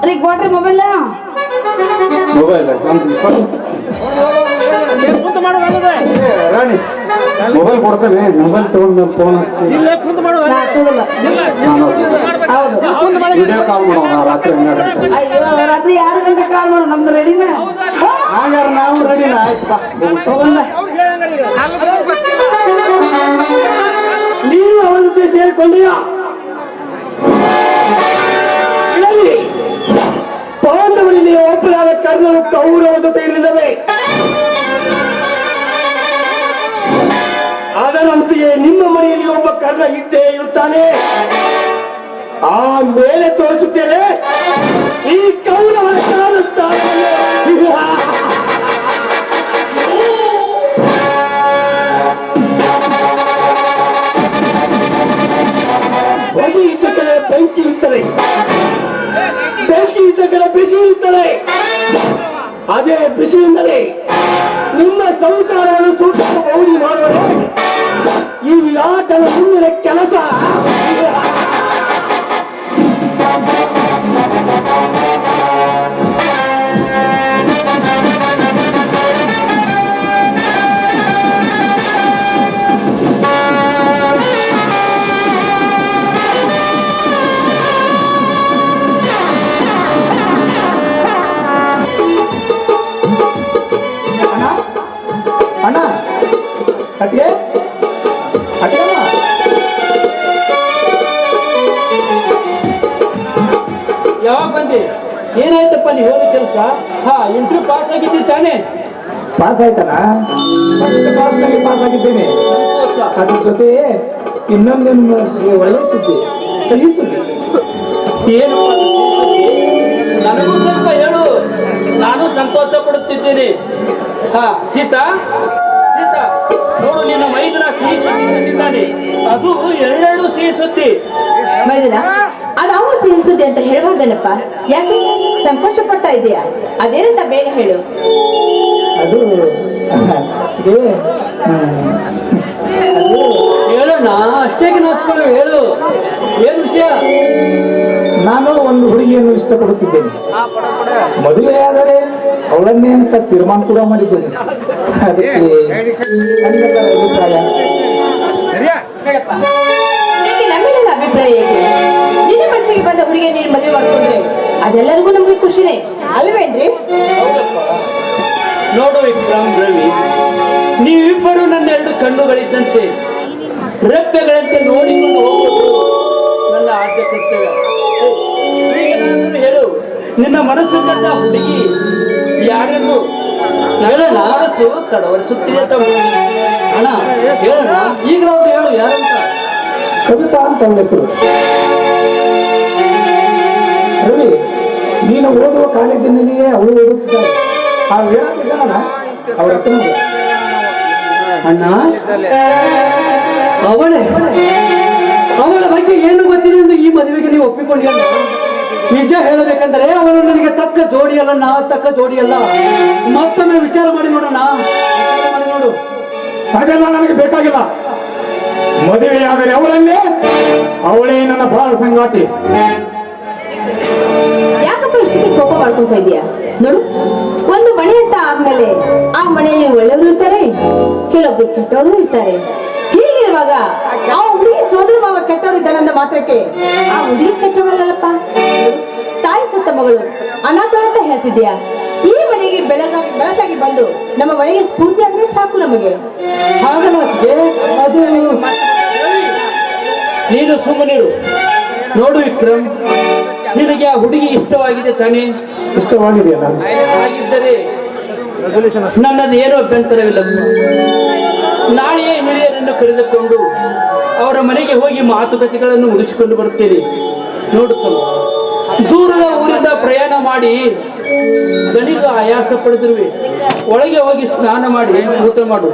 ಮೊಬೈಲ್ ಮೊಬೈಲ್ ರಾಣಿ ಮೊಬೈಲ್ ಕೊಡ್ತೇನೆ ಮೊಬೈಲ್ ತಗೊಂಡು ಫೋನ್ ಹಚ್ತೀನಿ ವಿಡಿಯೋ ಕಾಲ್ ಮಾಡೋಣ ರಾತ್ರಿ 12 ಗಂಟೆ ಅಯ್ಯೋ ರಾತ್ರಿ 2 ಗಂಟೆ ಕಾಲ್ ಮಾಡು ನಮ್ದು ರೆಡಿನ ಹಾಗಾದ್ರೆ ನಾವು ರೆಡಿನ ಆಯ್ತು ಹೋಗಲ್ಲ ನೀನು ಅವರ ಜೊತೆ ಸೇರಿಕೊಂಡೆಯಾ ಪಾಂಡವರಿಗೆ ಒಬ್ಬರಾದ ಕರ್ಣನು ಕೌರವ ಜೊತೆ ಇರಲಿಲ್ಲವೇ ಅದರಂತೆಯೇ ನಿಮ್ಮ ಮನೆಯಲ್ಲಿ ಒಬ್ಬ ಕರ್ಣ ಇದ್ದೇ ಇರುತ್ತಾನೆ ಆ ಮೇಲೆ ತೋರಿಸುತ್ತೇನೆ ಈ ಕೌರವನ ಸ್ಥಾನವನ್ನು ಹೊಗೆ ಇದ್ದ ಕಡೆ ಬೆಂಕಿ ಇರುತ್ತದೆ ಬೆಂಕಿ ಇದ್ದ ಕಡೆ ಬಿಸಿ ಇರುತ್ತದೆ ಅದೇ ಬಿಸಿಯಿಂದಲೇ ನಿಮ್ಮ ಸಂಸಾರವನ್ನು ಸೂಕ್ಷ್ಮ ಬೌಲಿ ಮಾಡುವರೆ ಈ ವಿರಾಟನ ಮುಂದಿನ ಕೆಲಸ ಅಣ್ಣ ಅತಿಗೆ ಅತಿಯಮ್ಮ ಯಾವಾಗ ಬಂದೆ ಏನಾಯ್ತಪ್ಪ ನೀವು ಹೋದ ಕೆಲಸ ಇಂಟರ್ವ್ಯೂ ಪಾಸ್ ಆಗಿದ್ದಿ ತಾನೆ ಪಾಸ್ ಆಯ್ತಲ್ಲ ಪಾಸ್ನಲ್ಲಿ ಪಾಸ್ ಆಗಿದ್ದೇನೆ ಅದ್ರ ಜೊತೆ ಇನ್ನೊಂದೇನು ಒಳ್ಳೆ ಸುದ್ದಿ ಸಿಹಿ ಸುದ್ದಿ ಏನು ನನಗೂ ಸ್ವಲ್ಪ ಹೇಳು ನಾನು ಸಂತೋಷ ಪಡುತ್ತಿದ್ದೇನೆ ಸೀತಾ ಸೀತಾ ನೋಡು ನಿನ್ನ ಮೈದನ ಸಿಹಿ ಸುದ್ದಿ ತಂದಿದ್ದಾನೆ ಅದು ಎರಡೆರಡು ಸಿಹಿ ಸುದ್ದಿ ಮೈದುನ ಅದು ಅವನು ಸಿಹಿ ಸುದ್ದಿ ಅಂತ ಹೇಳ್ಬೋದಲ್ಲಪ್ಪ ಯಾಕೆ ಸಂಕೋಚ ಪಡ್ತಾ ಇದೆಯಾ ಅದೇನಂತ ಬೇಗ ಹೇಳು ಅದು ಹೇಳೋಣ ಅಷ್ಟೇಗೆ ನೋಚ್ಕೊಳ್ಳು ಹೇಳು ಏನು ವಿಷಯ ನಾನು ಒಂದು ಹುಡುಗಿಯನ್ನು ಇಷ್ಟಪಡುತ್ತಿದ್ದೇನೆ ಮದುವೆ ಆದರೆ ಅವಳನ್ನೇ ಅಂತ ತೀರ್ಮಾನ ಕೂಡ ಮಾಡಿದ್ದೇನೆ ಅದಕ್ಕೆ ನನ್ನ ಅಭಿಪ್ರಾಯ ನೋಡಪ್ಪ ನಿನಗೆ ನಮ್ಮ ಮೇಲೆ ಅಭಿಪ್ರಾಯ ಹೇಗೆ ನಿನ್ನ ಮನಸ್ಸಿಗೆ ಬಂದ ಹುಡುಗಿ ನೀನು ಮದುವೆ ಮಾಡ್ಕೊಂಡ್ರೆ ಅದೆಲ್ಲರಿಗೂ ನಮ್ಗೆ ಖುಷಿನೇ ಅಲ್ವೇನ್ರಿ ನೋಡು ವಿಕ್ರಮ್ ರವಿ ನೀವಿಬ್ಬರು ನನ್ನ 2 ಕಣ್ಣುಗಳಿದ್ದಂತೆ ರೆಪ್ಪೆಗಳಂತೆ ನೋಡಿಕೊಂಡು ಹೋಗುವುದು ನನ್ನ ಆದ್ಯ ಕರ್ತವ್ಯ ಈಗ ನಾನು ಹೇಳು ನಿನ್ನ ಮನಸ್ಸು ಕಂಡ ಹುಡುಗಿ ಯಾರೆಂದು ನನ್ನ ಮನಸ್ಸು ತಡವರಿಸುತ್ತಿದೆ ಅಣ್ಣ ಹೇಳೋಣ ಈಗಲಾದ್ರು ಹೇಳು ಯಾರಂತ ಕವಿತಾ ಅಂತ ಅವಳ ಹೆಸರು ರವಿ ನೀನು ಓದುವ ಕಾಲೇಜಿನಲ್ಲಿಯೇ ಅವಳು ಓದುತ್ತಿದ್ದಾಳೆ ಆ ವೇಳಾಗಿದ್ದಾನಲ್ಲ ಅವರ ಅಕ್ಕನಿಗೆ ಅಣ್ಣ ಅವಳ ಬಗ್ಗೆ ಏನು ಗೊತ್ತಿದೆ ಎಂದು ಈ ಮದುವೆಗೆ ನೀವು ಒಪ್ಪಿಕೊಂಡಿಲ್ಲ ನಿಜ ಹೇಳಬೇಕಂದ್ರೆ ಅವಳು ನನಗೆ ತಕ್ಕ ಜೋಡಿಯಲ್ಲ ಮತ್ತೊಮ್ಮೆ ವಿಚಾರ ಮಾಡಿ ನೋಡೋಣ ನೋಡು ಅದೆಲ್ಲ ನನಗೆ ಬೇಕಾಗಿಲ್ಲ ಮದುವೆಯಾದರೆ ಅವಳನ್ನೇ ಅವಳೇ ನನ್ನ ಬಾಳ ಸಂಗಾತಿ ಯಾಕಪ್ಪ ಯಾಕಷ್ಟಕ್ಕೆ ಕೋಪ ಮಾಡ್ಕೊಂತ ಇದೀಯಾ? ನೋಡು, ಒಂದು ಮನೆ ಅಂತ ಆದ್ಮೇಲೆ ಆ ಮನೆಯಲ್ಲಿ ಒಳ್ಳೆಯವರು ಇರ್ತಾರೆ, ಕೆಲವೊಬ್ರು ಕೆಟ್ಟವರು ಇರ್ತಾರೆ. ಹೀಗಿರುವಾಗ ಆ ಹುಡುಗಿ ಸೋದರ ಮಾವ ಕೆಟ್ಟವರು ಇದ್ದಾನೆ ಅಂದ ಮಾತ್ರಕ್ಕೆ ಆ ಹುಡುಗಿ ಕೆಟ್ಟವಳಲ್ಲಪ್ಪ. ತಾಯಿ ಸತ್ತ ಮಗಳು ಅನಾಥ ಅಂತ ಹೇಳ್ತಿದ್ಯಾ? ಈ ಮನೆಗೆ ಬೆಳಗಾಗಿ ಬಂದು ನಮ್ಮ ಮನೆಗೆ ಸ್ಫೂರ್ತಿ ಅಂದ್ರೆ ಸಾಕು ನಮಗೆ. ನೀನು ಸುಮ್ಮನಿರು. ನೋಡು ವಿಕ್ರಮ್, ನಿನಗೆ ಆ ಹುಡುಗಿ ಇಷ್ಟವಾಗಿದೆ ತಾನೇ? ಇಷ್ಟವಾಗಿದೆಯಲ್ಲ? ಹಾಗಿದ್ದರೆ ನನ್ನದು ಏನೂ ಅಭ್ಯಂತರವಿಲ್ಲ. ನಾಳೆಯೇ ಹಿರಿಯರನ್ನು ಕರೆದುಕೊಂಡು ಅವರ ಮನೆಗೆ ಹೋಗಿ ಮಾತುಕತೆಗಳನ್ನು ಉಳಿಸಿಕೊಂಡು ಬರುತ್ತೇನೆ. ನೋಡುತ್ತಲ್ಲ, ದೂರದ ಊರಿಂದ ಪ್ರಯಾಣ ಮಾಡಿ ದಣಿದು ಆಯಾಸ ಪಡೆದಿರುವೆ. ಒಳಗೆ ಹೋಗಿ ಸ್ನಾನ ಮಾಡಿ ಊಟ ಮಾಡು.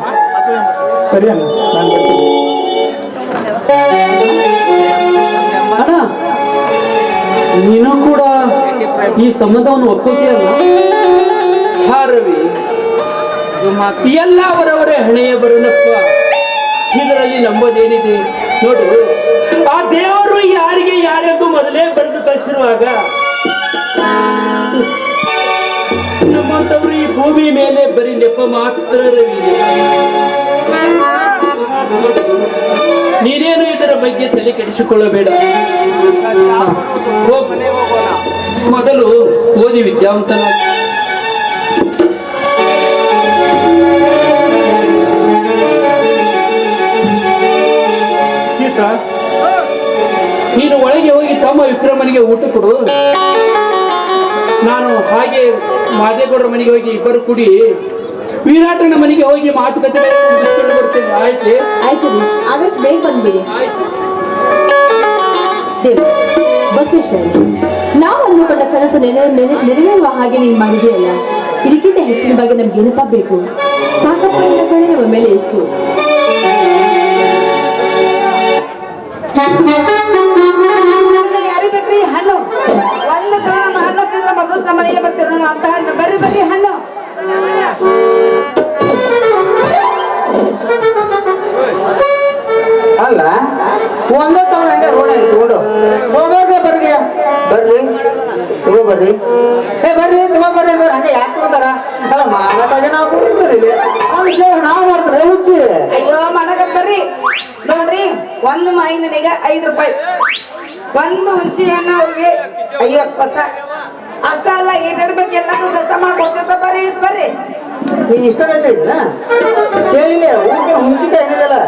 ಸರಿ ಅಣ್ಣ, ನಾನು ಬರ್ತೀನಿ. ಅಣ್ಣ, ನೀನು ಕೂಡ ಈ ಸಂಬಂಧವನ್ನು ಒಪ್ಕೋತೀಯಲ್ಲ? ಹಾ ರವಿ, ಎಲ್ಲ ಅವರವರೇ ಹಣೆಯ ಬರೋಣಪ್ಪ. ಇದರಲ್ಲಿ ನಂಬೋದೇನಿದೆ? ನೋಡು, ಆ ದೇವರು ಯಾರಿಗೆ ಯಾರೆಂದು ಮೊದಲೇ ಬರೆದು ಕಳಿಸಿರುವಾಗ ನಮ್ಮಂತವರು ಈ ಭೂಮಿ ಮೇಲೆ ಬರೀ ನೆಪ ಮಾತ್ರ ರವಿ. ನೀನೇನು ಇದರ ಬಗ್ಗೆ ತಲೆ ಕೆಡಿಸಿಕೊಳ್ಳಬೇಡ. ಮೊದಲು ಓದಿ ವಿದ್ಯಾವಂತನ. ಸೀತಾ, ನೀನು ಒಳಗೆ ಹೋಗಿ ತಮ್ಮ ವಿಕ್ರಮನಿಗೆ ಊಟ ಕೊಡು. ನಾನು ಹಾಗೆ ಮಾದೇಗೌಡರ ಮನೆಗೆ ಹೋಗಿ ಇಬ್ಬರು ಕೂಡಿ ವಿರಾಟನ ಮನೆಗೆ ಹೋಗಿ ಮಾತುಕತೆ ಮುಗಿಸ್ಕೊಂಡು ಬರ್ತೇನೆ. ಆಯ್ತು? ಆಯ್ತು, ಆದಷ್ಟು ಬೇಗ ಬಂದ್ಬಿಡಿ. ಆಯ್ತು. ಬಸವೇಶ್ವರ, ನಾವು ಅಂದುಕೊಂಡ ಕನಸು ನೆರವೇರುವ ಹಾಗೆ ನೀನು ಮಾಡಿದೆಯಲ್ಲ, ಇದಕ್ಕಿಂತ ಹೆಚ್ಚಿನ ಬಗ್ಗೆ ನಮ್ಗೆ ಏನಪ್ಪ ಬೇಕು? ಸಾಕಪ್ಪ ಕಡೆ ನಮ್ಮ ಮೇಲೆ ಎಷ್ಟು. ಯಾರಿಗೆ ಬೇಕ್ರಿ ಹಣ್ಣು? ಒಂದು ಸಲ ನಮ್ಮ ಹಣ್ಣು ತಿಂದ್ರೆ ಮೊದಲು ನಮ್ಮ ಮನೆಗೆ ಬರ್ತೀವಿ ಅಂತ ಹಣ್ಣು. ಬರ್ರಿ ಬರ್ರಿ ಹಣ್ಣು. ಅಲ್ಲ, ಒಂದೇ ಸಲ ಹಂಗೆ ರೋಡ್ ಇಟ್ಕೊಂಡು ಹೋಗೋದೇ ಬರ್ರಿ ಬರ್ರಿ ತಗೋ ಬರ್ರಿ, ಬರ್ರಿ ತಗೋ ಬರ್ರಿ ಅಂದ್ರೆ ಹಂಗೆ ಯಾಕೆ ತಗೋತಾರ? ಅಲ್ಲ, ಮಾನದಾಗ ನಾವು ಕೂತಿರ್ತೀರಿ ಇಲ್ಲಿ, ನಾವು ಮಾಡ್ತಾರೆ ಹುಚ್ಚಿ. ಅಯ್ಯೋ ಮನಗ ಬರ್ರಿ. ನೋಡ್ರಿ, ಒಂದು ಮಾಯಿನಿಗೆ 5 ರೂಪಾಯಿ, ಒಂದು ಹುಂಚಿ ಹಣ್ಣು ಅವ್ರಿಗೆ 50 ಪೈಸೆ. ಅಷ್ಟ ಅಲ್ಲ, ಏನಿಡ್ಬೇಕು ಎಲ್ಲರೂ ಸಸ್ತ ಮಾಡ್ಕೊಡ್ತಿರ್ತ. ಬರ್ರಿ ಬರ್ರಿ. ನೀನ್ ಇಷ್ಟ ರೇಟ್ ಹೇಳಿದ್ನ ಕೇಳಿಲ್ಲ? ಊರಿಗೆ ಹುಂಚಿಕಾಯಿ ಏನಿದೆಯಲ್ಲ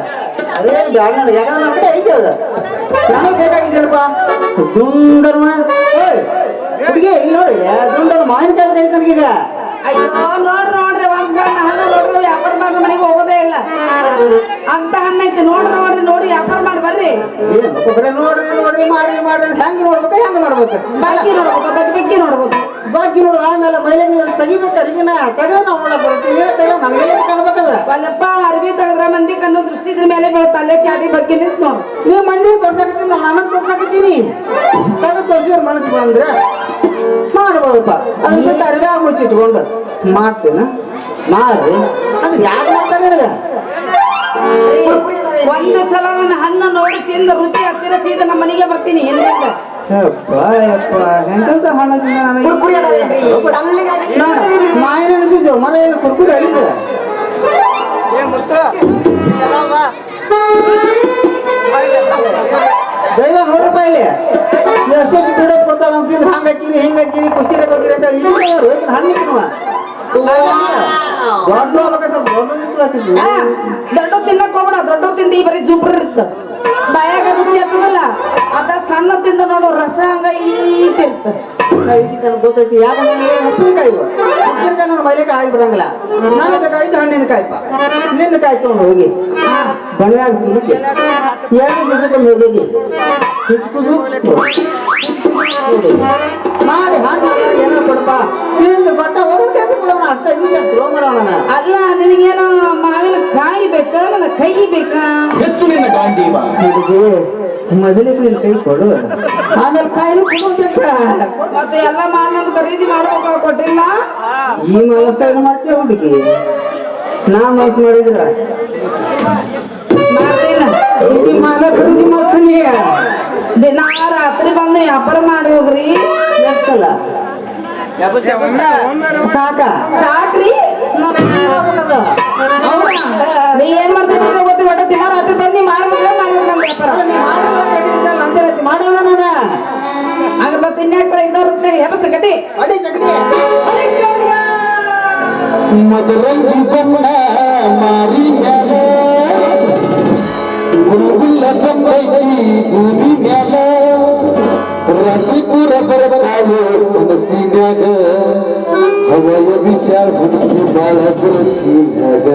ಅದೇನು ಬ್ಯಾಡ, ಯಾಕಂದ್ರೆ ನಮ್ಮ ಕಡೆ ಐತೆ ಅದು. ನಮಗೆ ಬೇಕಾಗಿದ್ದೀನಪ್ಪ ದುಂಡರ್ ಹುಡುಗಿ. ಇಲ್ಲಿ ನೋಡಿ, ದುಂಡರ್ ಮಾವಿನಕಾಯಿ ಬೇಕಾಗಿತ್ತು ನನಗೀಗ. ಅಯ್ಯೋ ನೋಡ್ರಿ ಒಂದ್ ಸಣ್ಣ ಹಣ್ಣು ನೋಡ್ರಿ, ವ್ಯಾಪಾರ ಮಾಡಿ ಮನೆಗೆ ಹೋಗೋದೇ ಇಲ್ಲ ಅಂತ ಹಣ್ಣು ಐತಿ. ನೋಡಿ ವ್ಯಾಪಾರ ಮಾಡಿ ಬರ್ರಿ. ಬರೀ ನೋಡ್ರಿ ಮಾಡ್ರಿ ಹೆಂಗ್ ನೋಡ್ಬೇಕು, ಹೆಂಗ್ ಮಾಡ್ಬೇಕು? ಬಾಕಿ ನೋಡ್ಬೇಕು. ಬಾಕಿ ನೋಡುದು ಆಮೇಲೆ ಮೈಲೆ ನೀವು ತೆಗಿಬೇಕು. ಅರಿವಿನ ತೆಗೆದು ನಾವು ನೋಡಕ್ ಬರ್ತೀವಿ. ನಮಗೆ ಕಾಣ್ಬೇಕಲ್ಲ. ಅಲ್ಲಪ್ಪ, ಅರಿವಿ ತೆಗೆದ್ರ ಮಂದಿ ಕಣ್ಣು ದೃಷ್ಟಿ ಇದ್ರ ಮೇಲೆ ಬೀಳುತ್ತೆ. ಅಲ್ಲೇ ಚಾಟಿ ಬಗ್ಗೆ ನಿಂತು ನೋಡು. ನೀವು ಮಂದಿ ತೋರ್ಸಕತ್ತೀನಿ, ನನಗ್ ತೋರ್ಸಕತ್ತೀನಿ. ತೆಗೆದು ತೋರ್ಸಿದ್ರೆ ಮನಸ್ಸು ಬಂದ್ರೆ ಮಾಡ್ಬೋದಪ್ಪ. ಅದನ್ನ ಬಿಟ್ಟು ಅರಿವೆ ಮುಚ್ಚಿಟ್ಕೊಂಡು ಮಾಡ್ತೀನ ಮಾಡ್ರಿ. ಅದು ಯಾಕೆ ಮಾಡ್ತಾರೆ ನನಗೆ? ಒಂದು ಸಲ ನನ್ನ ಹಣ್ಣು ನೋಡಿ ತಿಂದ ರುಚಿ ಹತ್ತಿರ ಸೀದ ನಮ್ಮ ಮನೆಗೆ ಬರ್ತೀನಿ. ಹಿಂದಿಂದ ಎಂತ ಹಣ್ಣದಿಂದ ನೋಡ ಮಾಯಿನ ಅನಿಸಿದ್ದೇವೆ ಮರ ಕುರ್ಕುರಿ ಅಲ್ಲಿದೆ. ದೈವ ನೋಡ್ರಪ್ಪ, ಇಲ್ಲಿ ಎಷ್ಟೇ ಬಿಡೋದು ಕೊಡ್ತಾಳ ಅಂತಿದ್ರೆ ಹಂಗ ಹಾಕಿನಿ ಹಿಂಗ ಹಾಕಿನಿ ಕುಸ್ತಿ ಹೋಗಿರಿ ಅಂತ ಹಣ್ಣು ದೊಡ್ಡ ತಿನ್ನಕ್ ಹೋಗ್ಬೇಡ. ದೊಡ್ಡ ತಿಂದ ಈ ಬರೀ ಜುಬ್ರ ಇರುತ್ತ, ಬಾಯಾಗ ರುಚಿ ಹತ್ತದಲ್ಲ. ಅದ ಸಣ್ಣ ತಿಂದ ನೋಡು, ರಸ ಹಂಗ ಈತಿರ್ತ. ಗೊತ್ತೈತಿ. ಯಾಕಂದ್ರೆ ಹಸಿನಕಾಯಿ ನನ್ನ ಮೈಲಿಗೆ ಹಾಕಿ ಬಿಡಂಗಿಲ್ಲ. ನನಗೆ ಬೇಕಾಯ್ತು ಹಣ್ಣಿನ ಕಾಯ್ಪ. ನಿನ್ನ ಕಾಯಿ ತಗೊಂಡು ಹೋಗಿ ಬಣವ್ಯಾಗ ತಿನ್ನಕ್ಕೆ 2 ದಿವಸಕ್ಕೊಮ್ಮೆ ಹೋಗಿ ಹೆಚ್ಚುಕೊಂಡು ಮಾಡಿ ಹಣ್ಣು ಏನೋ ಕೊಡಪ್ಪ. ತಿಂದು ಬಟ್ಟ ಹೋಗೋಕೆ ಅಷ್ಟೇ ಥ್ರೋ ಮಾಡೋಣ. ಅಲ್ಲ, ನಿನಗೇನು ಮಾವಿನ ಕಾಯಿ ಬೇಕಾ, ನನ್ನ ಕೈ ಬೇಕಾ? ಹೆಚ್ಚು ನಿನ್ನ ಗಾಂಧೀವ. ಮೊದಲಿಗೆ ನಿನ್ನ ಕೈ ಕೊಡು, ಆಮೇಲೆ ಕಾಯಿನೂ ಕೊಡುವಂತ. ಮತ್ತೆ ಎಲ್ಲ ಮಾಲ್ ಖರೀದಿ ಮಾಡ್ಬೇಕು ಕೊಟ್ಟಿಲ್ಲ. ಈ ಮನಸ್ತಾಗ ಮಾಡ್ತೇವೆ ಹುಡುಗಿ. ನಾ ಮನಸ್ಸು ಮಾಡಿದ್ರ ಮಾಡ್ತಿಲ್ಲ. ಈ ಮಾಲ ಖರೀದಿ ಮಾಡ್ತೀನಿ. ದಿನ ರಾತ್ರಿ ಬಂದು ವ್ಯಾಪಾರ ಮಾಡಿ ಹೋಗ್ರಿ. ಎಷ್ಟಲ್ಲ ಸಾಕ ಸಾಕ್ರಿ ನೀ ಏನ್ ಮಾಡ್ತೀನಿ ಗೊತ್ತಿ ಒಟ್ಟ ದಿನ ರಾತ್ರಿ ಬಂದು ಮಾಡಿದ್ರೆ ಮಾಡಿದ್ರೆ ನಮ್ಮ ವ್ಯಾಪಾರ ಮಾಡೋಣ ನಾನು ಹಂಗ ಮತ್ತೆ ಇನ್ಯಾಕ್ರ 500 ರೂಪಾಯಿ ಎಬಸ ಗಟ್ಟಿ ಅಡಿ ಚಕಡಿ ಮದರಂಗಿ ಬಣ್ಣ ಮಾರಿ ಮ್ಯಾಲ ಗುರುಗುಲ್ಲ ತಂದೈತಿ ಭೂಮಿ ಮ್ಯಾಲ ರಾತ್ರಿಪುರ ಬರಬಾಳು ಮನಸ್ಸಿನ್ಯಾಗ ಹವಯ ವಿಷ ಹುಡುಕಿ ಬಾಳ ಬರಸಿನ್ಯಾಗ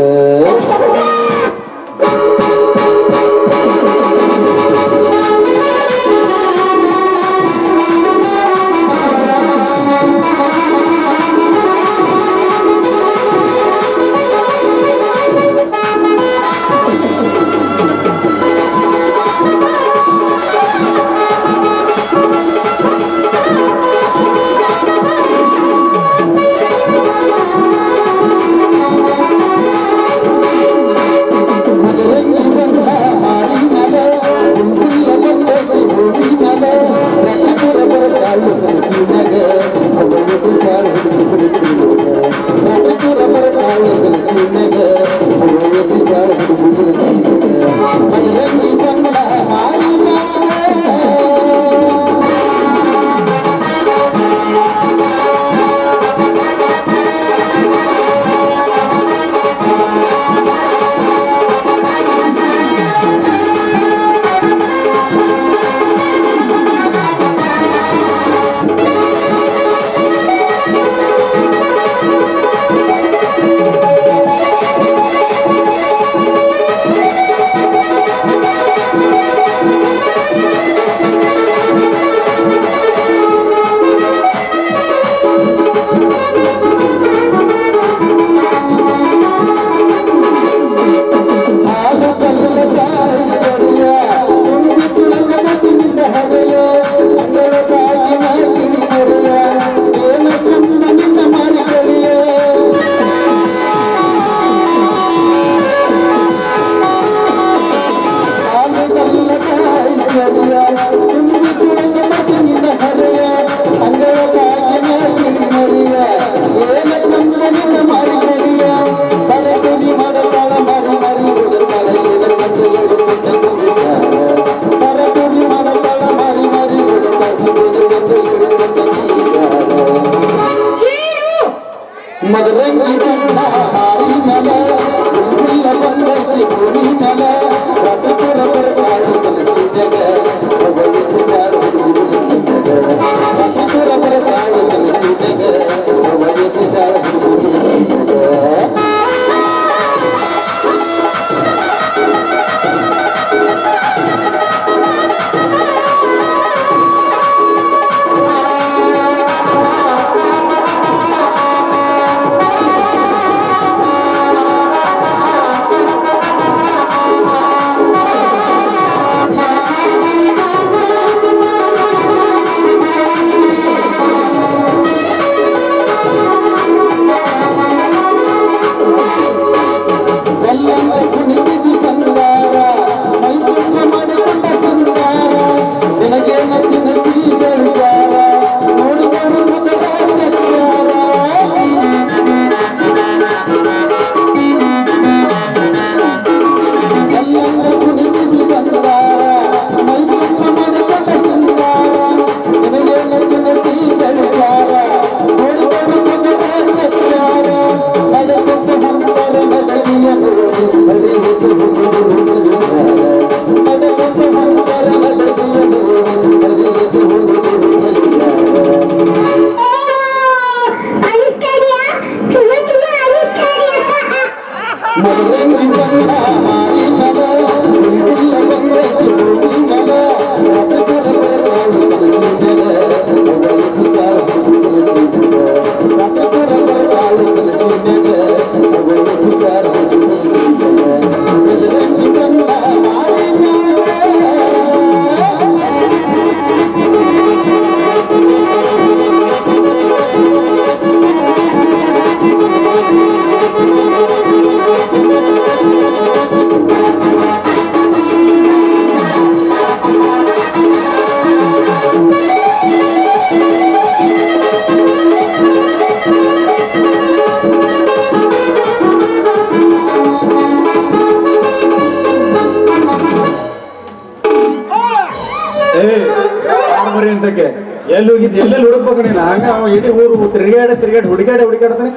ಬರೀ ಅಂತಕ್ಕೆ ಎಲ್ಲಿ ಹೋಗಿದ್ದು ಎಲ್ಲೆಲ್ಲಿ ಹುಡುಕ್ಬೇಕು ನೀನು ಹಂಗ ಅವ ಇಡೀ ಊರು ತಿರುಗಾಡಿ ಹುಡುಕಾಡ್ತಾನೆ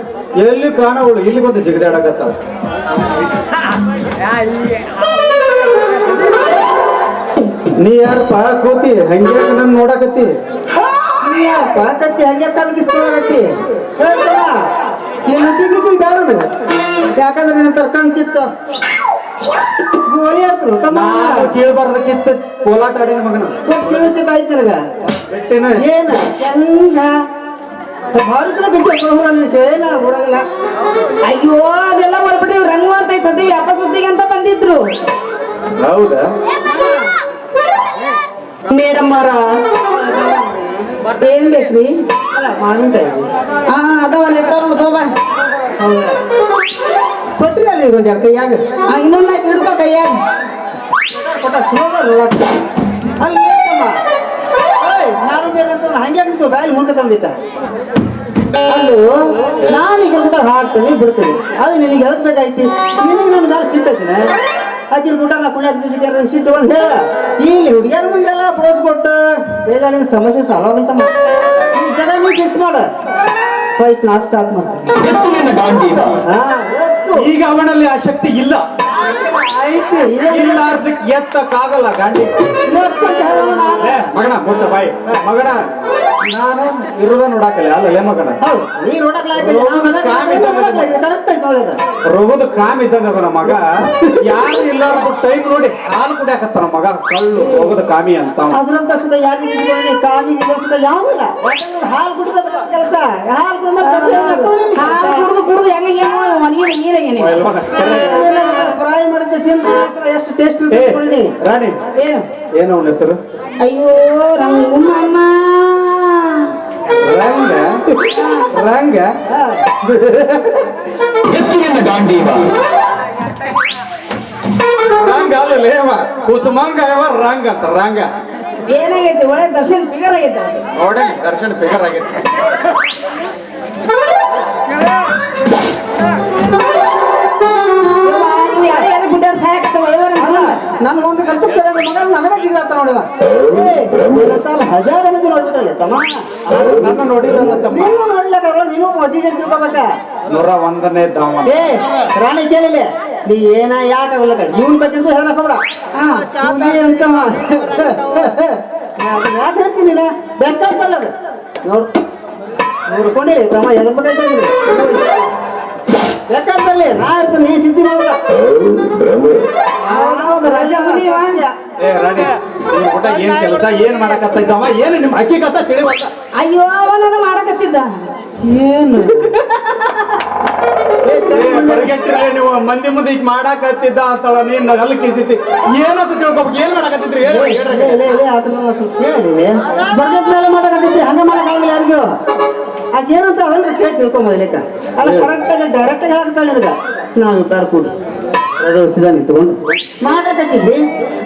ಎಲ್ಲಿ ಕಾಣವಳು ಇಲ್ಲಿ ಬಂದು ಜಿಗದಾಡಕತ್ತಾಳ ನೀ ಯಾರಪ್ಪ ಕೂತಿ ಹಂಗೆ ನನ್ ನೋಡಕತ್ತಿ ಕತ್ತಿ ಹಂಗೆ ತಲಗಿಸ್ಕೊಳಕತ್ತಿ ಯಾಕಂದ್ರೆ ನೀನು ಕರ್ಕೊಂಡ್ಕಿತ್ತ ಗೋಲಿ ಹಾಕ್ರು ತಮ್ಮ ಕೇಳಬಾರ್ದಕ್ಕಿತ್ತ ಕೋಲಾಟ ಆಡಿನ ಮಗನ ಕೇಳಿಸಿದ ಆಯ್ತು ನನಗ ಬೆಟ್ಟಿನ ಏನ ಚಂದ ಭಾರಿ ಚಲೋ ಬಿಟ್ಟು ಏನ ಊರಾಗಲ್ಲ ಅಯ್ಯೋ ಅದೆಲ್ಲ ಮಾಡ್ಬಿಟ್ಟಿವ್ ರಂಗು ಅಂತ ಸದ್ಯ ವ್ಯಾಪಾರ ಸುದ್ದಿಗೆ ಅಂತ ಬಂದಿದ್ರು ಹೌದಾ ಮೇಡಮ್ ಅವರ ಏನ್ ಬೇಕ್ರಿ ಅಲ್ಲ ಮಾವಿನಕಾಯಿ ಹಾ ಅದಾವಲ್ಲ ತೋಬ ಕೊಟ್ರಿ ಅಲ್ಲಿ ಈಗ ಜರ ಕೈಯಾಗ ಇನ್ನೊಂದ್ ಹಿಡ್ಕೋ ಕೈಯಾಗ ಕೊಟ್ಟ ಚಲೋ ಅಲ್ಲಿ ನಾನು ಬೇರೆ ಅಂತ ಹಂಗೆ ಆಗ್ತು ಬಾಯಲ್ಲಿ ಮುಂದೆ ತಂದಿಟ್ಟ ಅಲ್ಲೂ ನಾನೀಗ ಊಟ ಹಾಡ್ತೀನಿ ಬಿಡ್ತೀನಿ ಅದು ನಿನಗೆ ಹೇಳ್ಬೇಕಾಯ್ತಿ ನಿನಗೆ ನನ್ನ ಮೇಲೆ ಸಿಟ್ಟೈತಿನ ಅಜ್ಜಿನ ಊಟ ನಾ ಕುಣಿಯಾಕ ಸಿಟ್ಟು ಅಂತ ಹೇಳ ಇಲ್ಲಿ ಹುಡುಗಿಯರ ಮುಂದೆಲ್ಲ ಪೋಸ್ ಕೊಟ್ಟು ಬೇಗ ನಿನ್ನ ಸಮಸ್ಯೆ ಸಾಲ್ವ್ ಆಗಂತ ಈ ಜಗ ನೀ ಫಿಕ್ಸ್ ಮಾಡ ಫೈಟ್ ನಾ ಸ್ಟಾರ್ಟ್ ಮಾಡ್ತೀನಿ ಹಾ ಈಗ ಅವನಲ್ಲಿ ಆ ಶಕ್ತಿ ಇಲ್ಲ ಐತಿ ಇಲ್ಲಾರ್ದಕ್ಕೆ ಎತ್ತಕ್ಕಾಗಲ್ಲ ಗಾಂಡಿ ಮಗನ ಮುಚ್ಚ ಬಾಯಿ ಮಗನ ನಾನು ಇರೋದ ನೋಡಾಕಲ್ಲ ಅಲ್ಲೇ ಮಗನ ಹೌದು ನೀ ರೋಗದ ಕಾಮ್ ಇದ್ದಂಗ ಅದ ನಮ್ಮ ಮಗ ಯಾರು ಇಲ್ಲಾರ್ದು ಟೈಮ್ ನೋಡಿ ಹಾಲು ಕುಡಿಯಾಕತ್ತಾನ ಮಗ ಕಳ್ಳು ರೋಗದ ಕಾಮಿ ಅಂತ ಅದ್ರಂತ ಸುತ್ತ ಯಾರಿಗೆ ಕಾಮಿ ಸುತ್ತ ಯಾವಿಲ್ಲ ಹಾಲು ಕುಡಿದ ಕೆಲಸ ಹಾಲು ಕುಡ್ದು ಹೆಂಗ ನೀರಾಗೇನೆ ಫ್ರೈ ಮಾಡಿದ್ದೆ ತಿಂದ್ರೆ ಎಷ್ಟು ಟೇಸ್ಟ್ ರಾಣಿ ಏನು ಏನು ಅವನ ಹೆಸರು ಅಯ್ಯೋ ರಂಗಮ್ಮ ರಂಗ ರಂಗ ರಂಗ ಅಲ್ಲ ಅವ ಕುಸುಮಂಗ ಅವ ರಂಗ ಅಂತ ರಂಗ ಏನಾಗೈತಿ ಒಳ್ಳೆ ದರ್ಶನ್ ಫಿಗರ್ ಆಗೈತೆ ನೋಡ ದರ್ಶನ್ ಫಿಗರ್ ಆಗೈತೆ ನನ್ನ ಒಂದು ಗಂಟೆ ಮಗ ನನಗ ಜಿಗಾಡ್ತ ನೋಡಿವ ಹಜಾರ್ ಮಂದಿ ನೋಡ್ಬಿಟ್ಟಲ್ಲ ತಮ್ಮ ನನ್ನ ನೋಡಿದ್ರಲ್ಲ ತಮ್ಮ ನೀನು ನೋಡ್ಲಕ್ಕ ನೀನು ಮದ್ದಿಗೆ ತಿಳ್ಕೊಬೇಕ 101ನೇ ಧಾಮ ಏ ರಾಣಿ ಕೇಳಿಲ್ಲ ನೀ ಏನ ಯಾಕಾಗಲ್ಲ ಇವನ್ ಬಗ್ಗೆ ಹೇಳಕ್ ಹೋಗ್ಬೇಡ ಅಂತ ಯಾಕೆ ಹೇಳ್ತೀನಿ ಬೇಕಾಗಲ್ಲ ಅದು ನೋಡ್ಕೊಂಡಿ ತಮ್ಮ ಎದ ಬೇಕಾಯ್ತು ಬೇಕಾದಲ್ಲಿ ನಾ ಇರ್ತೀನಿ ನೀ ಚಿಂತೆ ಮಾಡ್ಬೇಡ ಏ ರಾಣಿ ನಿಮ್ ಊಟ ಏನ್ ಕೆಲಸ ಏನ್ ಮಾಡಕತ್ತೈತವ ಏನು ನಿಮ್ ಅಕ್ಕಿ ಕತ್ತ ತಿಳಿವಲ್ಲ ಅಯ್ಯೋ ಅವ ನನ್ನ ಮಾಡಕತ್ತಿದ್ದ ಏನು ಹೊರಗೆಟ್ಟಿರ್ಲಿ ನೀವು ಮಂದಿ ಮುಂದೆ ಈಗ ಮಾಡಾಕತ್ತಿದ್ದ ಅಂತಳ ನೀನ್ ಅಲ್ಲಿ ಕಿಸಿತಿ ಏನಂತ ತಿಳ್ಕೊಬೇಕು ಏನ್ ಮಾಡಕತ್ತಿದ್ರಿ ಬರ್ಗಟ್ ಮೇಲೆ ಮಾಡಕತ್ತಿದ್ದೆ ಹಂಗ ಮಾಡಕ್ಕಾಗಿಲ್ಲ ಯಾರಿಗೂ ಅದೇನಂತ ಅದನ್ನ ಕೇಳಿ ತಿಳ್ಕೊಂಬೋದಿಲ್ಲ ಅಲ್ಲ ಕರೆಕ್ಟ್ ಆಗಿ ಡೈರೆಕ್ಟ್ ಆಗಿ ಹೇಳಕ್ತಾಳೆ ನಿನಗ ನಾವು ಇಬ್ಬರು ಕೂಡಿ ಸಿದ ನಿಂತ್ಕೊಂಡು ಮಾಡಕತ್ತಿದ್ವಿ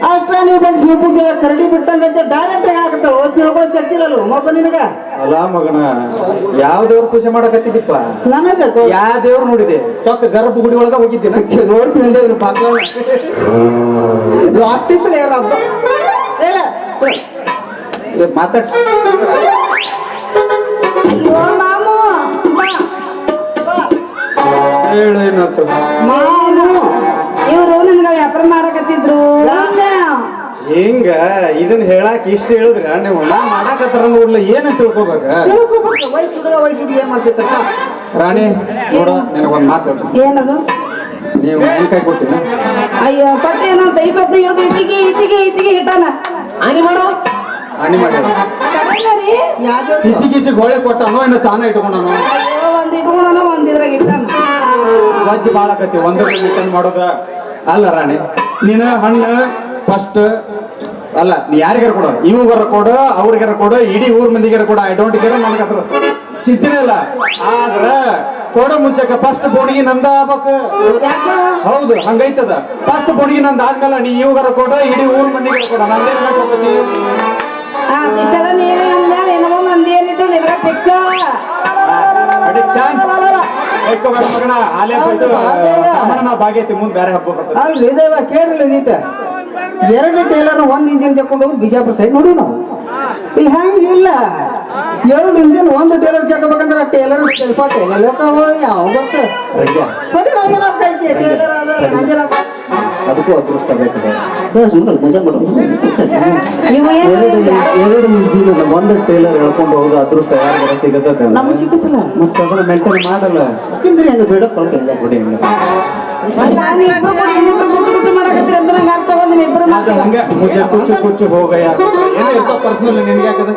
ಅಷ್ಟ ನೀವು ಬಂದು ಶಿವಪೂಜೆ ಕರಡಿ ಬಿಟ್ಟಂಗಂತೆ ಡೈರೆಕ್ಟ್ ಆಗಿ ಹೇಳಕತ್ತಾಳ ಓದ್ ತಿಳ್ಕೊಳ್ಳೋ ಶಕ್ತಿ ಇಲ್ಲಲ್ಲ ಒಬ್ಬ ನಿನಗ ಅಲ್ಲ ಮಗನ ಯಾವ ದೇವ್ರ ಪೂಜೆ ಮಾಡಕತ್ತಿದ್ದಪ್ಪ ನನಗ ಯಾವ ದೇವ್ರು ನೋಡಿದೆ ಚೊಕ್ಕ ಗರ್ಭ ಗುಡಿ ಒಳಗ ಹೋಗಿದ್ದೀನಿ ನೋಡ್ತೀನಿ ಪಾತ್ರ ಆಗ್ತಿತ್ತು ಹೇಳ ಮಾತಾಡ ಅಯ್ಯೋ ಮಾಮು ಹೇಳು ಏನಾಯ್ತು ಮಾಮು ಇವ್ರು ನನ್ಗ ವ್ಯಾಪಾರ ಮಾಡಕತ್ತಿದ್ರು ಹಿಂಗ ಇದನ್ನ ಹೇಳಾಕ ಇಷ್ಟ ಹೇಳಿದ್ರ ನೀವು ನಾ ಮಾಡಾಕತ್ತಾರ ನೋಡ್ಲ ಏನಂತ ತಿಳ್ಕೊಬೇಕ ವಯಸ್ಸು ಹುಡುಗ ಏನ್ ಮಾಡ್ತಿರ್ತಾರ ರಾಣಿ ನೋಡು ನಿನಗೊಂದ್ ಮಾತು ಹೇಳ್ತೀನಿ ಏನದು ನೀವು ಕೈ ಕೊಟ್ಟಿನ ಅಯ್ಯೋ ಕೊಟ್ಟೇನಂತ ಇಷ್ಟೊತ್ತು ಹಿಡಿದು ಇಚ್ಚಿಗೆ ಇಟ್ಟಾನ ಹಂಗೆ ಮಾಡು ಅಣಿ ಮಾಡಿ ಕಡೆನರಿ ಯಾವ್ದು ಕಿಚಿ ಗೋಳೆ ಕೊಟ್ಟನೋ ಇನ್ನು ತಾನ ಇಟ್ಕೊಂಡನು ಅಯ್ಯೋ ಒಂದ್ ಇಟ್ಕೊಂಡನ ಒಂದ್ ಇದ್ರಾಗ ಇಟ್ಟಾನ ಗಜ್ಜಿ ಬಾಳಕತಿ ಒಂದ್ ಮಾಡೋದ ಅಲ್ಲ ರಾಣಿ ನೀನು ಹಣ್ಣು ಫಸ್ಟ್ ಅಲ್ಲ ನೀ ಯಾರಿಗಾರ ಕೊಡು ಇವ್ಗಾರ ಕೊಡು ಅವ್ರಿಗಾರ ಕೊಡು ಇಡೀ ಊರ್ ಮಂದಿಗಾರ ಕೊಡು ಐ ಡೋಂಟ್ ಕೇರ್ ನನಗೆ ಅದ್ರ ಚಿಂತನೆ ಇಲ್ಲ ಆದ್ರ ಕೊಡೋ ಮುಂಚೆಕ ಫಸ್ಟ್ ಬೋಣಿಗೆ ನಂದ ಆಗ್ಬೇಕು ಹೌದು ಹಂಗೈತದ ಫಸ್ಟ್ ಬೋಣಿಗೆ ನಂದ ಆದ್ಮೇಲೆ ನೀ ಇವ್ಗಾರ ಕೊಡು ಇಡೀ ಊರ್ ಮಂದಿಗಾರ ಕೊಡು ನಂದೇನ್ ಮಾಡ್ಕೋತಿ ಇಷ್ಟೆಲ್ಲ ನೀವೇ ಅಂದ್ಮೇಲೆ ಏನೋ ಮಂದಿ ಏನಿದ್ರು ನಿಮ್ಗೆ ಫಿಕ್ಸ್ ಚಾನ್ಸ್ ಇಟ್ಕೋಬೇಡ ಮಗನ ಆಲೆ ನಾ ಭಾಗ್ಯತಿ ಮುಂದೆ ಬೇರೆ ಹಬ್ಬ ಬರ್ತದೆ ಅಲ್ರಿ ದೇವ ಕೇಳಿಲ್ಲ ನೀಟ ಎರಡು ಟೇಲರ್ ಒಂದ್ ಇಂಜಿನ್ ತಕೊಂಡು ಹೋಗಿ ಬಿಜಾಪುರ ಸೈಡ್ ನೋಡಿ ನಾವು ಇಲ್ಲಿ ಹಂಗಿಲ್ಲ ಎರಡು ಇಂಜಿನ್ ಒಂದು ಟೇಲರ್ ಹಾಕಬೇಕಂದ್ರೆ ಟೇಲರ್ ಸ್ವಲ್ಪ ಟೇಲರ್ ಯಾವ ಗೊತ್ತ ಟೇಲರ್ ಅದ ಅದಕ್ಕೂ ಅದೃಷ್ಟ ಬೇಕು ನೀವು ಎರಡು ಇಂಜಿನ್ ಒಂದು ಟೇಲರ್ ಹೇಳ್ಕೊಂಡು ಹೋಗೋದು ಅದೃಷ್ಟ ಯಾರಿಗಾರ ಸಿಗತ್ತೆ ನಮ್ಗೆ ಸಿಗುತ್ತಿಲ್ಲ ಮತ್ತೆ ಅದನ್ನ ಮೇಂಟೈನ್ ಮಾಡಲ್ಲ ಯಾಕಂದ್ರೆ ಹಂಗ ಬೇಡ ಕೊಡ್ತಿಲ್ಲ ನೋಡಿ ಹಂಗ ಅದು ಹಂಗ ಮುಜೆ ಕುಚ್ಚು ಕುಚ್ಚು ಹೋಗಯ್ಯ ಏನೋ ಇರ್ತಾವ ಪರ್ಸನಲ್ ನಿನ್ಗೆ ಯಾಕದ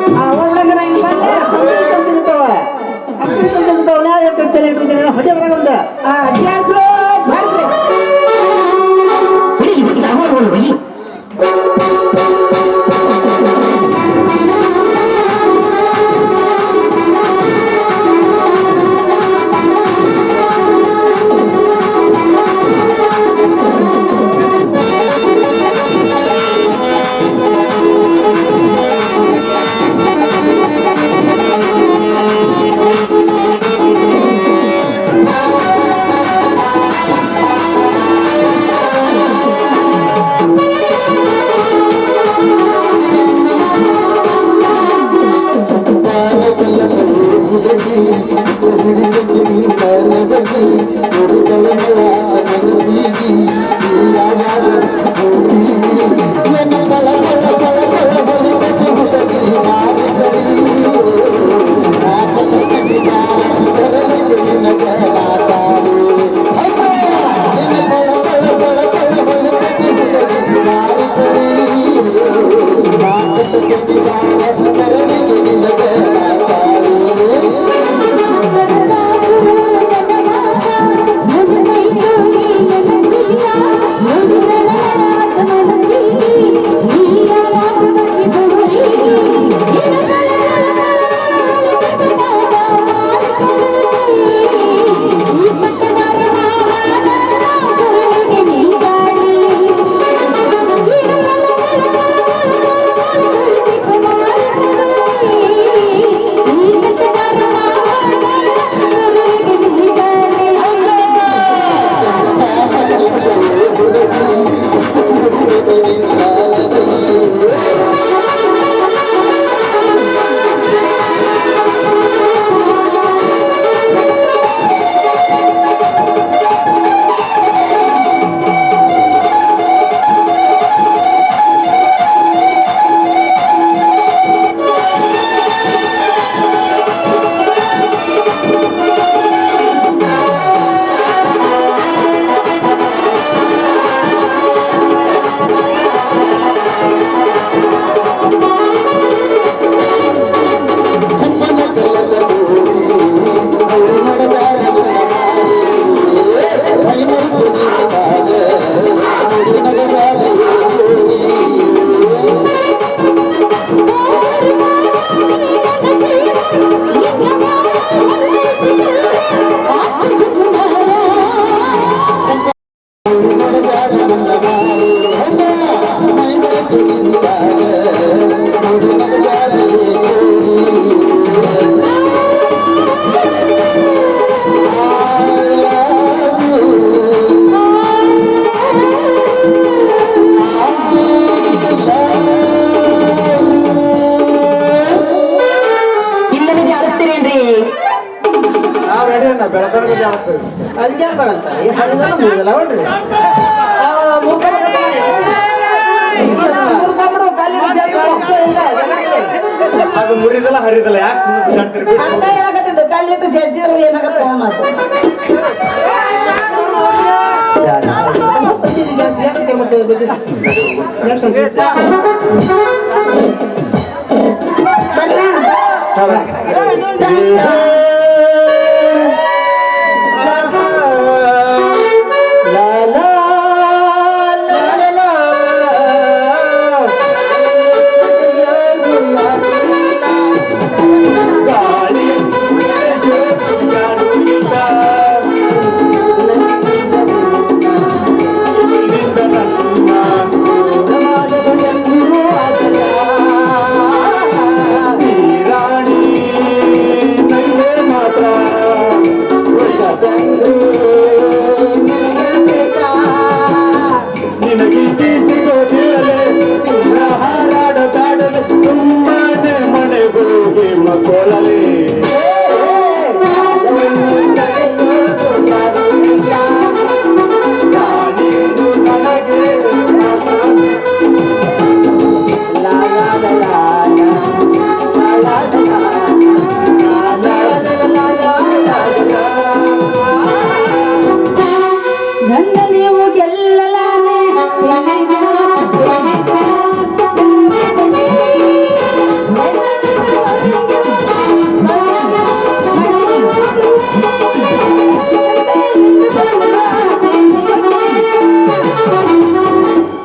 ಅದಕ್ಕೆ ಬೇಡಂತಾರೆ ಹರಿದಲ್ಲ ಮುರಿದಲ್ಲ ಹೊಡ್ರಿ ಅದು ಮುರಿದಲ್ಲ ಹರಿದಲ್ಲ ಯಾಕೆ ಕಲ್ಲಿಟ್ಟು ಜಜ್ಜಿರು ಏನಾಗತ್ತ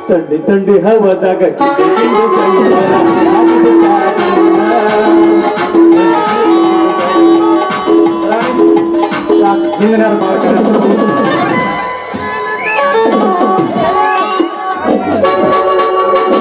ತಂಡಿ ತಂಡಿ ಹವದಾಗ ಹಿಂದಿನ